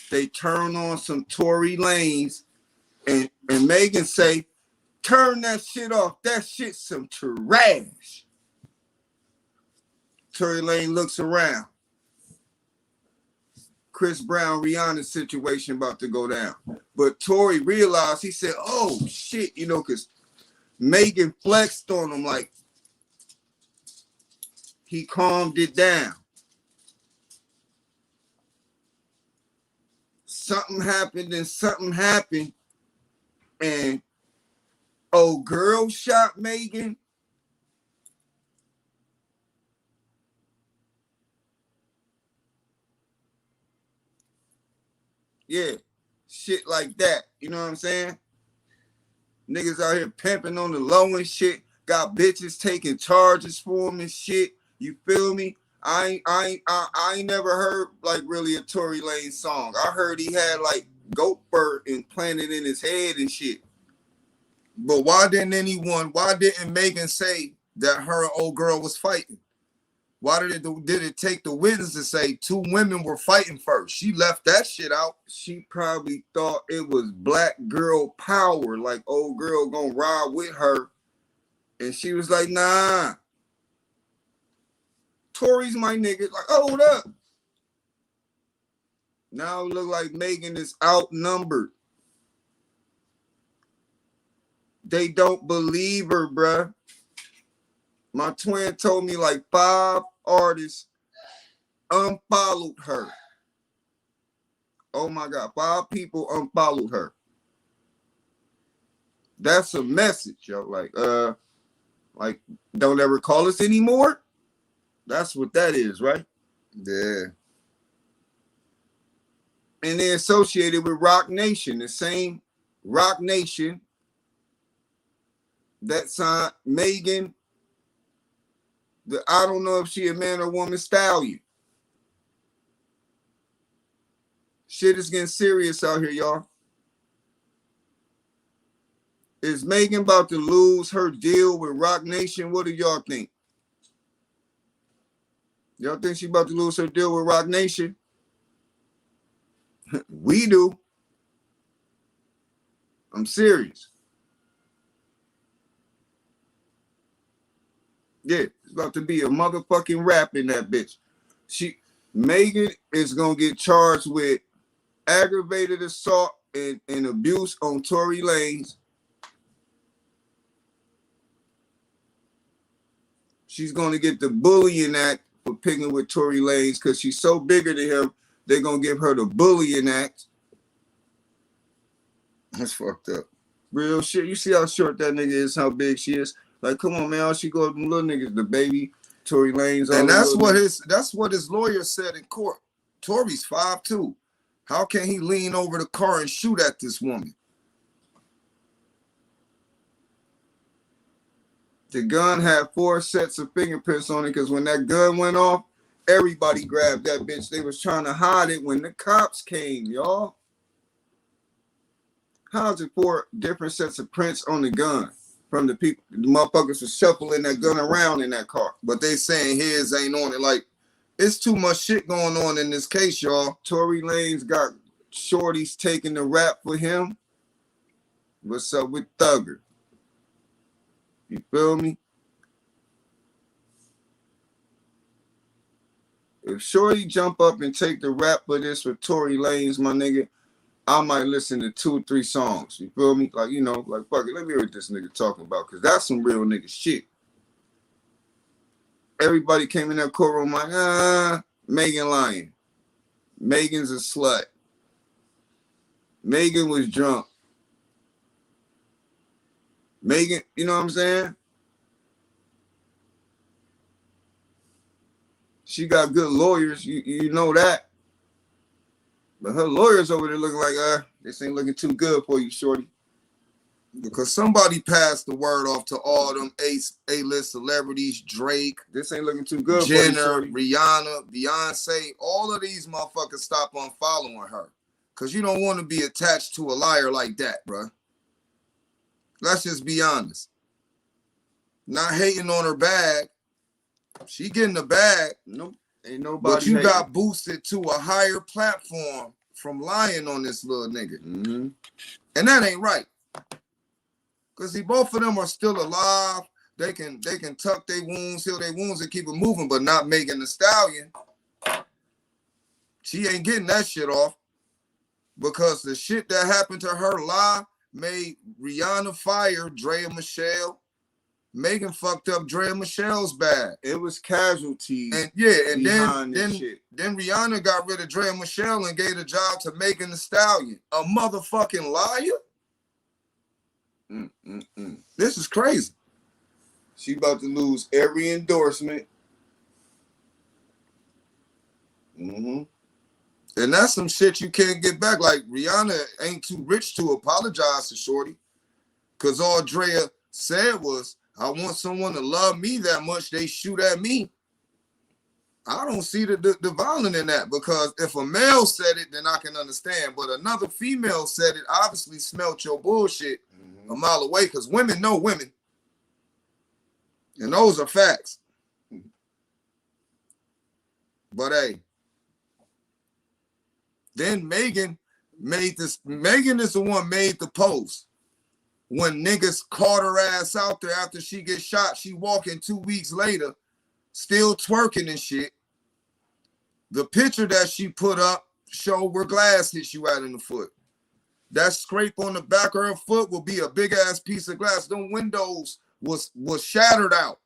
They turn on some Tory Lanez, and Meagan say, turn that shit off. That shit's some trash. Tory Lanez looks around. Chris Brown, Rihanna situation about to go down. But Tory realized, he said, oh, shit, you know, because Meagan flexed on him like he calmed it down. Something happened and something happened. And old girl shot Meagan. Yeah, shit like that. You know what I'm saying? Niggas out here pimping on the low and shit. Got bitches taking charges for him and shit. You feel me? I ain't never heard like really a Tory Lanez song. I heard he had like goat fur implanted in his head and shit. But why didn't Meagan say that her old girl was fighting? Why did it take the witness to say two women were fighting first? She left that shit out. She probably thought it was black girl power, like old girl gonna ride with her. And she was like, nah. Tory's my nigga. Like, hold up. Now it look like Meagan is outnumbered. They don't believe her, bruh. My twin told me like 5 artists unfollowed her. Oh my God, 5 people unfollowed her. That's a message, yo. Like, don't ever call us anymore. That's what that is, right? Yeah. And they're associated with Rock Nation, the same Rock Nation that signed Meagan. I don't know if she a man or woman, Stallion. Shit is getting serious out here, y'all. Is Meagan about to lose her deal with Rock Nation? What do y'all think? Y'all think she about to lose her deal with Rock Nation? We do. I'm serious. Yeah, it's about to be a motherfucking rap in that bitch. Meagan is gonna get charged with aggravated assault and abuse on Tory Lanez. She's gonna get the bullying act for picking with Tory Lanez because she's so bigger than him. They're gonna give her the bullying act. That's fucked up. Real shit. You see how short that nigga is, how big she is. Like, come on, man. All she go to them little niggas, the baby, Tory Lanez. And that's what his lawyer said in court. Tory's 5'2". How can he lean over the car and shoot at this woman? The gun had 4 sets of fingerprints on it because when that gun went off, everybody grabbed that bitch. They was trying to hide it when the cops came, y'all. How's it 4 different sets of prints on the gun from the people? The motherfuckers was shuffling that gun around in that car. But they saying his ain't on it. Like, it's too much shit going on in this case, y'all. Tory Lanez got shorties taking the rap for him. What's up with Thugger? You feel me? If Shorty jump up and take the rap for this with Tory Lanez, my nigga, I might listen to 2 or 3 songs. You feel me? Like, you know, like, fuck it. Let me hear what this nigga talking about, because that's some real nigga shit. Everybody came in that courtroom like, Meagan lying. Meagan's a slut. Meagan was drunk. Meagan, you know what I'm saying? She got good lawyers, you know that. But her lawyers over there looking like, this ain't looking too good for you, shorty. Because somebody passed the word off to all them A-list celebrities, Drake, This ain't looking too good Jenner, for you, Rihanna, Beyonce, all of these motherfuckers stop unfollowing her. Because you don't want to be attached to a liar like that, bruh. Let's just be honest. Not hating on her bag. She getting the bag. Nope. Ain't nobody. But you got boosted to a higher platform from lying on this little nigga. Mm-hmm. And that ain't right. Because both of them are still alive. They can tuck their wounds, heal their wounds, and keep it moving, but not Meagan the Stallion. She ain't getting that shit off. Because the shit that happened to her lie made Rihanna fire Drea Michelle. Meagan fucked up Drea Michelle's bag. It was casualties. And yeah, and then Rihanna got rid of Drea Michelle and gave the job to Meagan the Stallion. A motherfucking liar? This is crazy. She about to lose every endorsement. And that's some shit you can't get back. Like, Rihanna ain't too rich to apologize to shorty. Because all Drea said was, I want someone to love me that much, they shoot at me. I don't see the violence in that, because if a male said it, then I can understand. But another female said it, obviously smelt your bullshit a mile away, because women know women. And those are facts. But hey, then Meagan made this. Meagan is the one made the post. When niggas caught her ass out there after she gets shot, she walking 2 weeks later, still twerking and shit. The picture that she put up showed where glass hits you out in the foot. That scrape on the back of her foot will be a big ass piece of glass. Them windows was shattered out.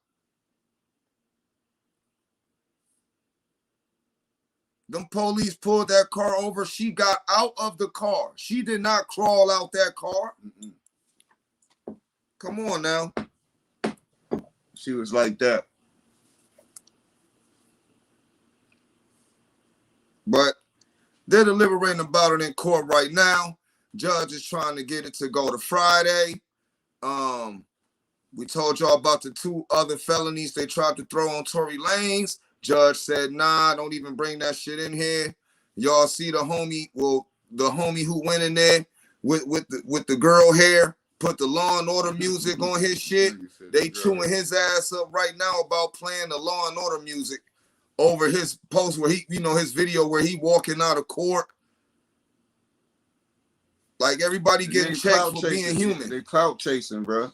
Them police pulled that car over. She got out of the car. She did not crawl out that car. Come on now. She was like that. But they're deliberating about it in court right now. Judge is trying to get it to go to Friday. We told y'all about the 2 other felonies they tried to throw on Tory Lanez. Judge said, nah, don't even bring that shit in here. Y'all see the homie who went in there with the girl hair, put the Law and Order music on his shit. They chewing his ass up right now about playing the Law and Order music over his post where he, his video where he walking out of court. Like, everybody getting checked for being human. They clout chasing, bro.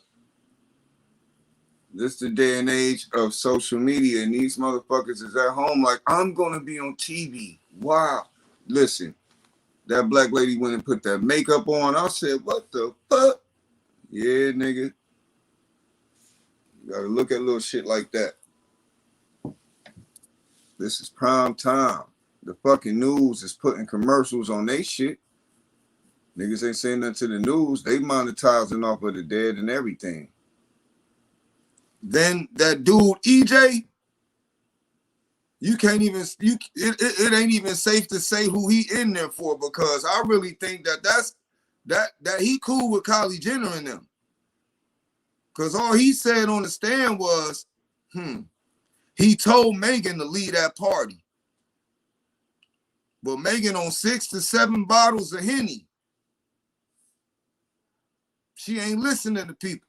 This the day and age of social media, and these motherfuckers is at home like, I'm gonna be on TV. Wow. Listen, that black lady went and put that makeup on. I said, what the fuck? Yeah, nigga. You gotta look at little shit like that. This is prime time. The fucking news is putting commercials on they shit. Niggas ain't saying nothing to the news. They monetizing off of the dead and everything. Then that dude EJ, you can't even it ain't even safe to say who he in there for, because I really think that he cool with Kylie Jenner and them. Cause all he said on the stand was, he told Meagan to leave that party. But Meagan on 6 to 7 bottles of Henny. She ain't listening to people.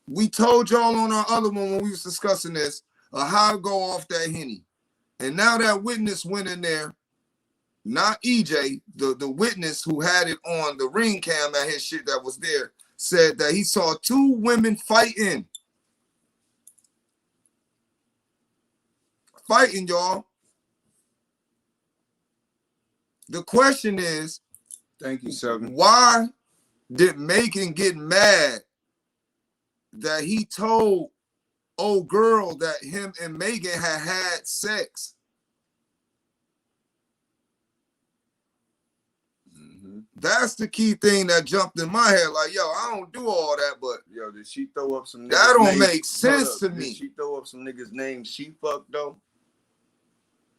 We told y'all on our other one when we was discussing this, how to go off that Henny. And now that witness went in there, not EJ, the witness who had it on the ring cam at his shit that was there, said that he saw 2 women fighting, y'all. The question is, thank you, Seven. Why did Meagan get mad that he told old girl that him and Meagan had sex? That's the key thing that jumped in my head. Like, yo, I don't do all that, but yo, did she throw up some niggas? That don't make sense to me. Did she throw up some niggas' names she fucked though?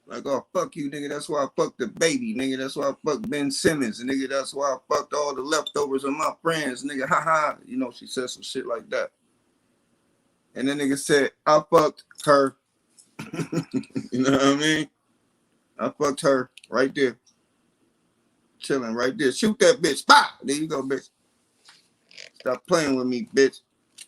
Like, oh, fuck you, nigga. That's why I fucked the baby, nigga. That's why I fucked Ben Simmons, nigga. That's why I fucked all the leftovers of my friends, nigga. Ha ha. You know, she said some shit like that. And then nigga said, I fucked her. You know what I mean? I fucked her right there. Chilling right there. Shoot that bitch. Bah! There you go, bitch. Stop playing with me, bitch.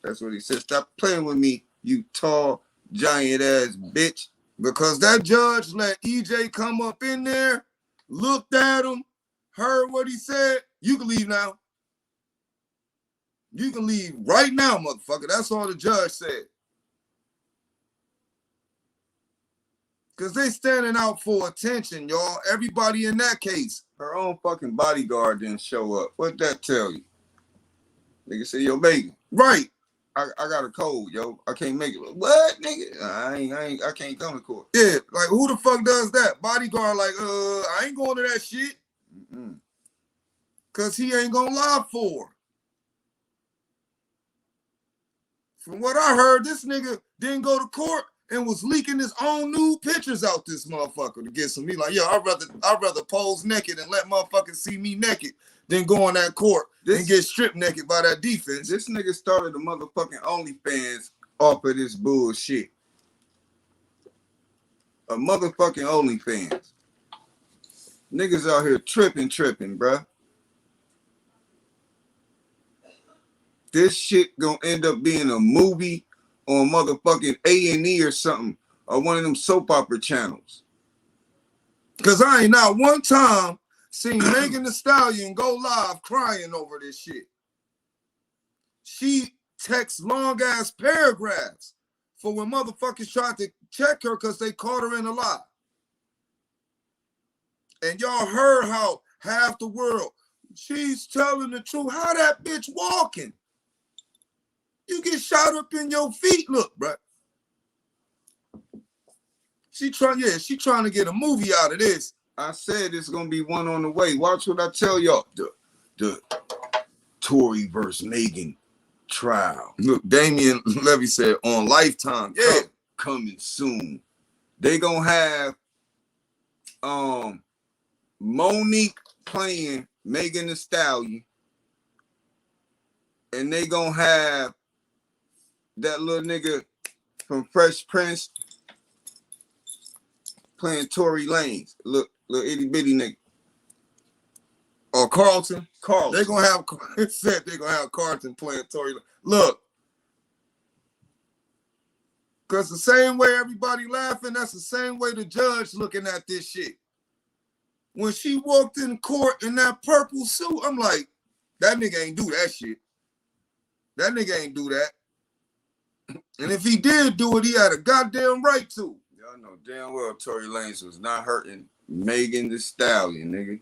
That's what he said. Stop playing with me, you tall, giant ass bitch. Because that judge let EJ come up in there, looked at him, heard what he said. You can leave now. You can leave right now, motherfucker. That's all the judge said. Because they standing out for attention, y'all. Everybody in that case. Her own fucking bodyguard didn't show up. What'd that tell you? Nigga said, yo, Meagan. Right. I got a cold, yo. I can't make it. What, nigga? I can't come to court. Yeah, like who the fuck does that? Bodyguard, like, I ain't going to that shit. Cause he ain't gonna lie for her. From what I heard, this nigga didn't go to court and was leaking his own nude pictures out this motherfucker to get some. He like, yo, I'd rather pose naked and let motherfuckers see me naked than go on that court and get stripped naked by that defense. This nigga started the motherfucking OnlyFans off of this bullshit. A motherfucking OnlyFans. Niggas out here tripping, bruh. This shit gonna end up being a movie on motherfucking A&E or something, or one of them soap opera channels. Cause I ain't not one time seen Meagan Thee Stallion go live crying over this shit. She texts long ass paragraphs for when motherfuckers tried to check her because they caught her in a lie. And y'all heard how half the world, she's telling the truth. How that bitch walking? You get shot up in your feet. Look, bro. She trying to get a movie out of this. I said it's gonna be one on the way. Watch what I tell y'all. The Tory versus Meagan trial. Look, Damian Levy said on Lifetime. Yeah, coming soon. They gonna have Monique playing Meagan Thee Stallion, and they gonna have that little nigga from Fresh Prince playing Tory Lanez. Look, little itty bitty nigga. Or Carlton. They're gonna have it said they're gonna have Carlton playing Tory. Look. Cause the same way everybody laughing, that's the same way the judge looking at this shit. When she walked in court in that purple suit, I'm like, That nigga ain't do that shit. That nigga ain't do that. And if he did do it, he had a goddamn right to. Y'all know damn well Tory Lanez was not hurting Meagan the Stallion, nigga.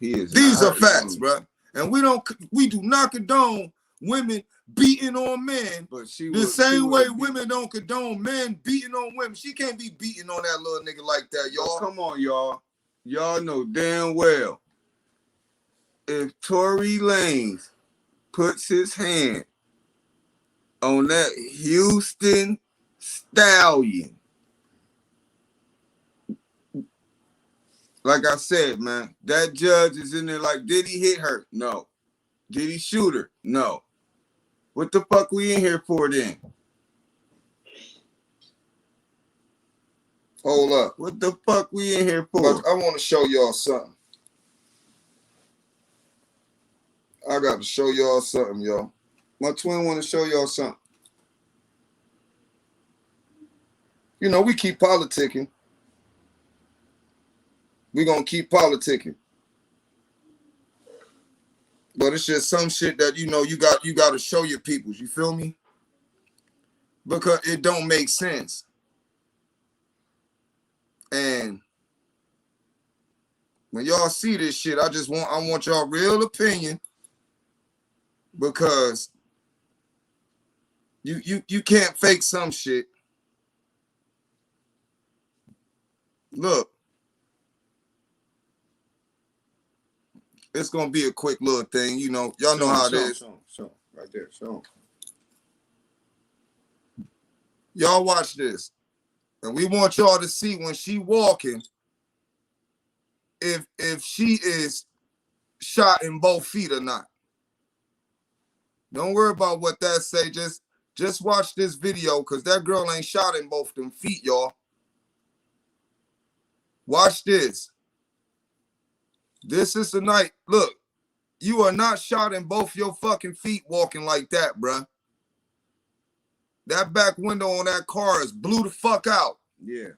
He is. These are facts, bro. And we do not condone women beating on men. But the same way women don't condone men beating on women. She can't be beating on that little nigga like that, y'all. Come on, y'all. Y'all know damn well if Tory Lanez puts his hand on that Houston Stallion, like I said, man, that judge is in there like, did he hit her? No. Did he shoot her? No. What the fuck we in here for then? Hold up. What the fuck we in here for? But I want to show y'all something. I got to show y'all something, y'all. My twin want to show y'all something. You know, we keep politicking. We gonna keep politicking. But it's just some shit that, you know, you got to show your peoples. You feel me? Because it don't make sense. And when y'all see this shit, I want y'all real opinion, because you can't fake some shit. Look. It's gonna be a quick little thing, you know. Y'all know how it is. Show right there. Show. Y'all watch this, and we want y'all to see when she walking, if she is shot in both feet or not. Don't worry about what that say. Just watch this video, because that girl ain't shot in both them feet, y'all. Watch this. This is the night. Look, you are not shot in both your fucking feet walking like that, bruh. That back window on that car is blew the fuck out. Yeah.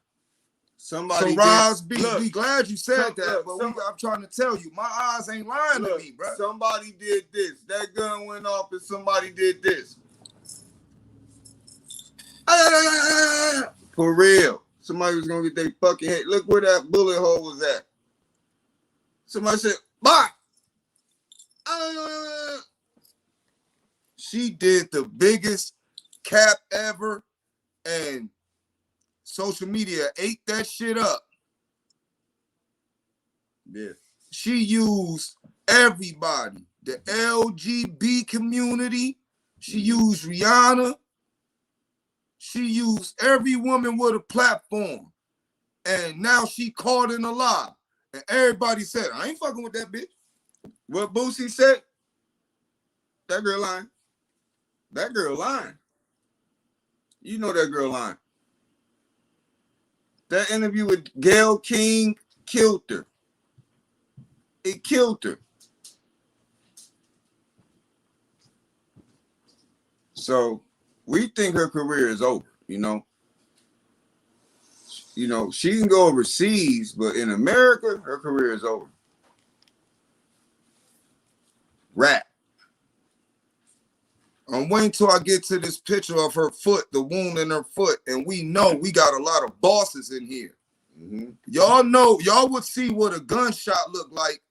Somebody. So Roz B, look, we glad you said that, look, but I'm trying to tell you, my eyes ain't lying to me, bruh. Somebody did this. That gun went off and somebody did this. For real. Somebody was gonna get their fucking head. Look where that bullet hole was at. Somebody said, "Bye." She did the biggest cap ever, and social media ate that shit up. Yeah. She used everybody, the LGB community. She used Rihanna. She used every woman with a platform. And now she caught in a lie. And everybody said, I ain't fucking with that bitch. What Boosie said? That girl lying. That girl lying. You know that girl lying. That interview with Gayle King killed her. It killed her. So we think her career is over, you know. You know, she can go overseas, but in America, her career is over. Rap. I'm waiting till I get to this picture of her foot, the wound in her foot, and we know we got a lot of bosses in here. Mm-hmm. Y'all know, y'all would see what a gunshot look like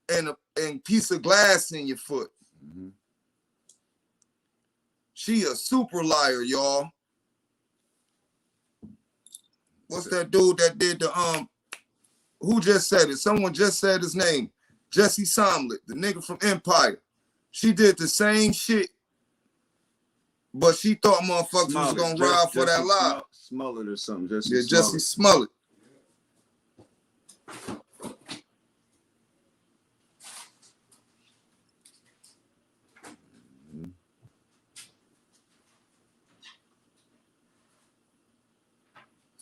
and a piece of glass in your foot. Mm-hmm. She a super liar, y'all. What's that dude that did the who just said it? Someone just said his name. Jesse Somlet, the nigga from Empire. She did the same shit, but she thought motherfuckers was gonna ride for that lie. Smollett or something. Jesse Smollett.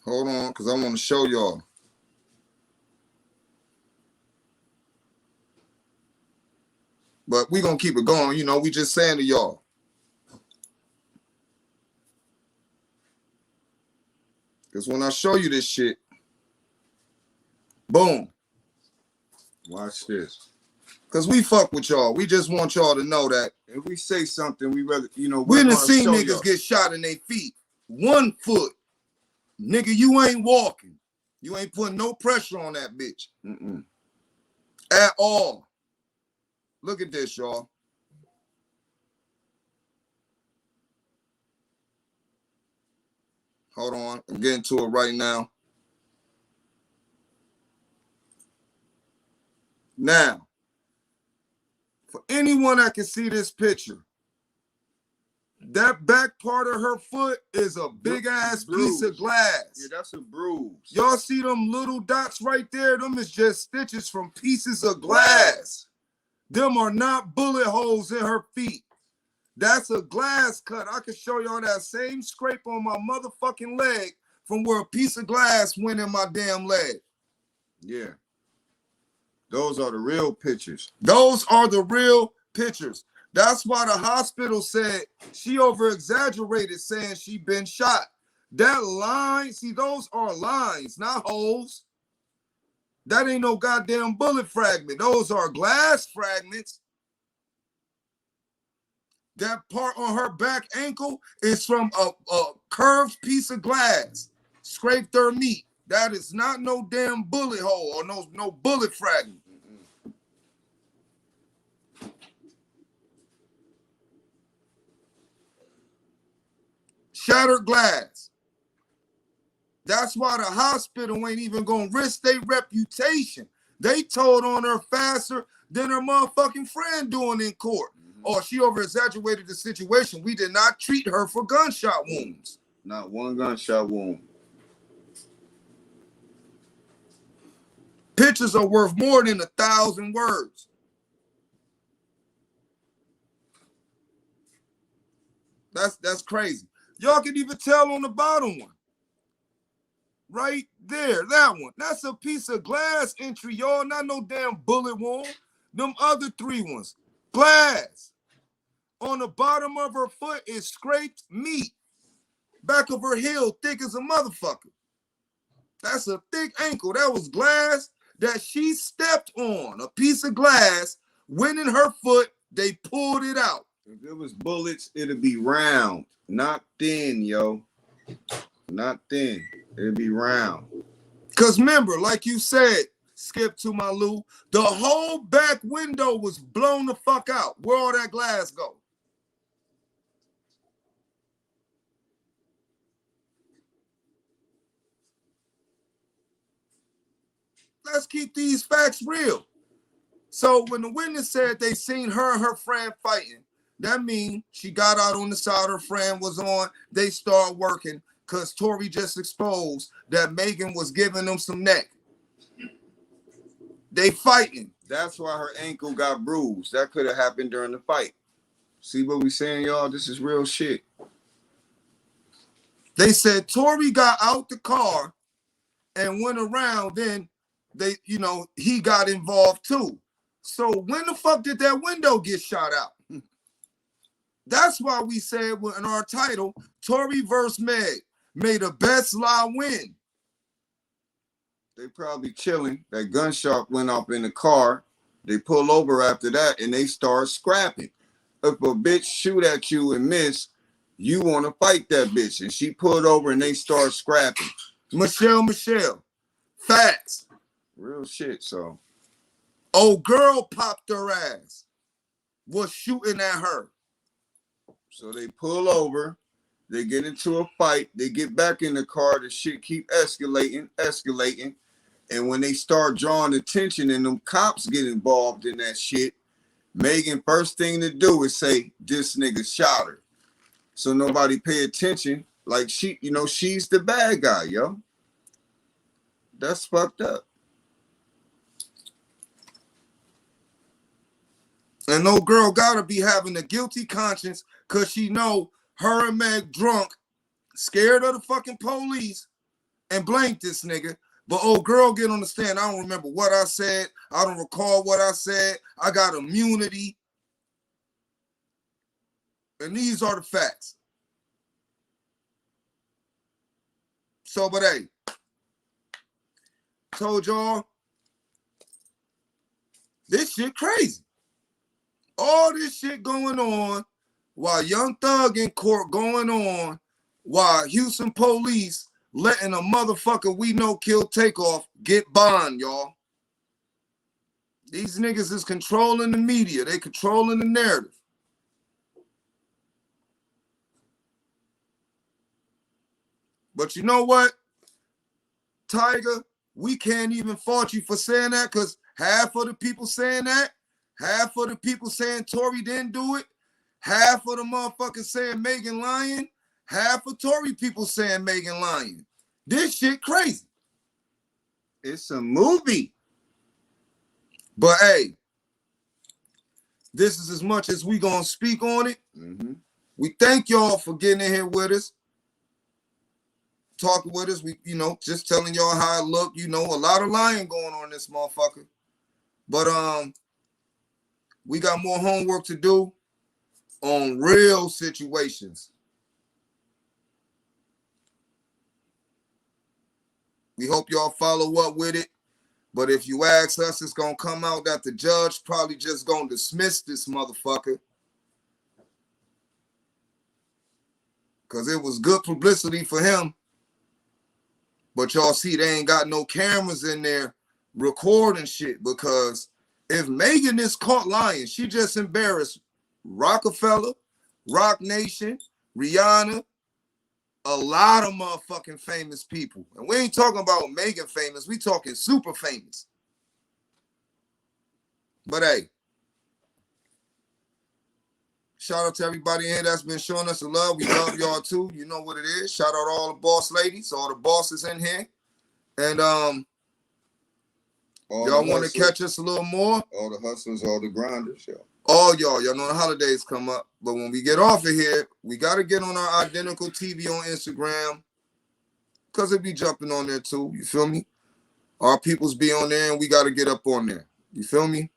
Hold on, because I want to show y'all. But we going to keep it going. You know, we just saying to y'all. Because when I show you this shit, boom. Watch this. Cause we fuck with y'all. We just want y'all to know that if we say something, we rather, you know, we we're done gonna seen show niggas y'all. get shot in their feet. 1 foot. Nigga, you ain't walking. You ain't putting no pressure on that bitch. At all. Look at this, y'all. Hold on. I'm getting to it right now. Now, for anyone that can see this picture, that back part of her foot is a big ass piece of glass. Yeah, that's a bruise. Y'all see them little dots right there? Them is just stitches from pieces of glass. Them are not bullet holes in her feet. That's a glass cut. I can show y'all that same scrape on my motherfucking leg from where a piece of glass went in my damn leg. Yeah. Those are the real pictures. Those are the real pictures. That's why the hospital said she over-exaggerated saying she been shot. That line, see, those are lines, not holes. That ain't no goddamn bullet fragment. Those are glass fragments. That part on her back ankle is from a curved piece of glass. Scraped her meat. That is not no damn bullet hole or no bullet fragment. Shattered glass. That's why the hospital ain't even gonna risk their reputation. They told on her faster than her motherfucking friend doing in court. Or she over-exaggerated the situation. We did not treat her for gunshot wounds. Not one gunshot wound. Pictures are worth more than 1,000 words. That's crazy. Y'all can even tell on the bottom one. Right there, that one. That's a piece of glass entry, y'all. Not no damn bullet wound. Them other 3 ones. Glass. On the bottom of her foot is scraped meat. Back of her heel, thick as a motherfucker. That's a thick ankle. That was glass that she stepped on. A piece of glass went in her foot. They pulled it out. If it was bullets, it'd be round, not thin, yo. Not thin. It'd be round. Because remember, like you said, Skip to my Lou, the whole back window was blown the fuck out. Where all that glass go? Let's keep these facts real. So when the witness said they seen her and her friend fighting, that means she got out on the side her friend was on. They start working because Tory just exposed that Meagan was giving them some neck. They fighting. That's why her ankle got bruised. That could have happened during the fight. See what we saying, y'all? This is real shit. They said Tory got out the car and went around. Then they, he got involved too. So when the fuck did that window get shot out? That's why we said in our title, Tory versus Meg, may the best lie win. They probably chilling. That gunshot went off in the car. They pull over after that and they start scrapping. If a bitch shoot at you and miss, you want to fight that bitch. And she pulled over and they start scrapping. Michelle. Facts. Real shit, so. Old girl popped her ass. Was shooting at her. So they pull over. They get into a fight. They get back in the car. The shit keep escalating. And when they start drawing attention and them cops get involved in that shit, Meagan, first thing to do is say, this nigga shot her. So nobody pay attention. Like she's the bad guy, yo. That's fucked up. And no girl gotta be having a guilty conscience because she know her and Meg drunk, scared of the fucking police, and blanked this nigga. But old girl get on the stand. I don't remember what I said. I don't recall what I said. I got immunity. And these are the facts. So, but hey, told y'all, This shit crazy. All this shit going on while Young Thug in court going on, while Houston police letting a motherfucker we know kill Takeoff get bond, y'all. These niggas is controlling the media. They controlling the narrative. But you know what, Tiger? We can't even fault you for saying that, because half of the people saying that, half of the people saying Tory didn't do it, half of the motherfuckers saying Meagan lying, half of Tory people saying Meagan lying. This shit crazy. It's a movie. But hey, this is as much as we gonna speak on it. Mm-hmm. We thank y'all for getting in here with us, talking with us. We, just telling y'all how it look. A lot of lying going on in this motherfucker. But we got more homework to do on real situations. We hope y'all follow up with it. But if you ask us, it's going to come out that the judge probably just going to dismiss this motherfucker. Because it was good publicity for him. But y'all see, they ain't got no cameras in there recording shit. Because if Meagan is caught lying, she just embarrassed Rockefeller, Rock Nation, Rihanna, a lot of motherfucking famous people. And we ain't talking about Meagan famous. We talking super famous. But hey, shout out to everybody in here that's been showing us the love. We love y'all too. You know what it is. Shout out to all the boss ladies, all the bosses in here. And y'all want to catch us a little more? All the hustlers, all the grinders, y'all. All y'all know the holidays come up. But when we get off of here, we got to get on our Identical TV on Instagram, because it be jumping on there too. You feel me? Our peoples be on there, and we got to get up on there. You feel me?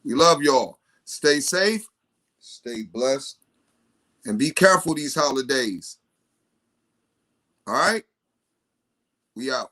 We love y'all. Stay safe. Stay blessed. And be careful these holidays. All right? We out.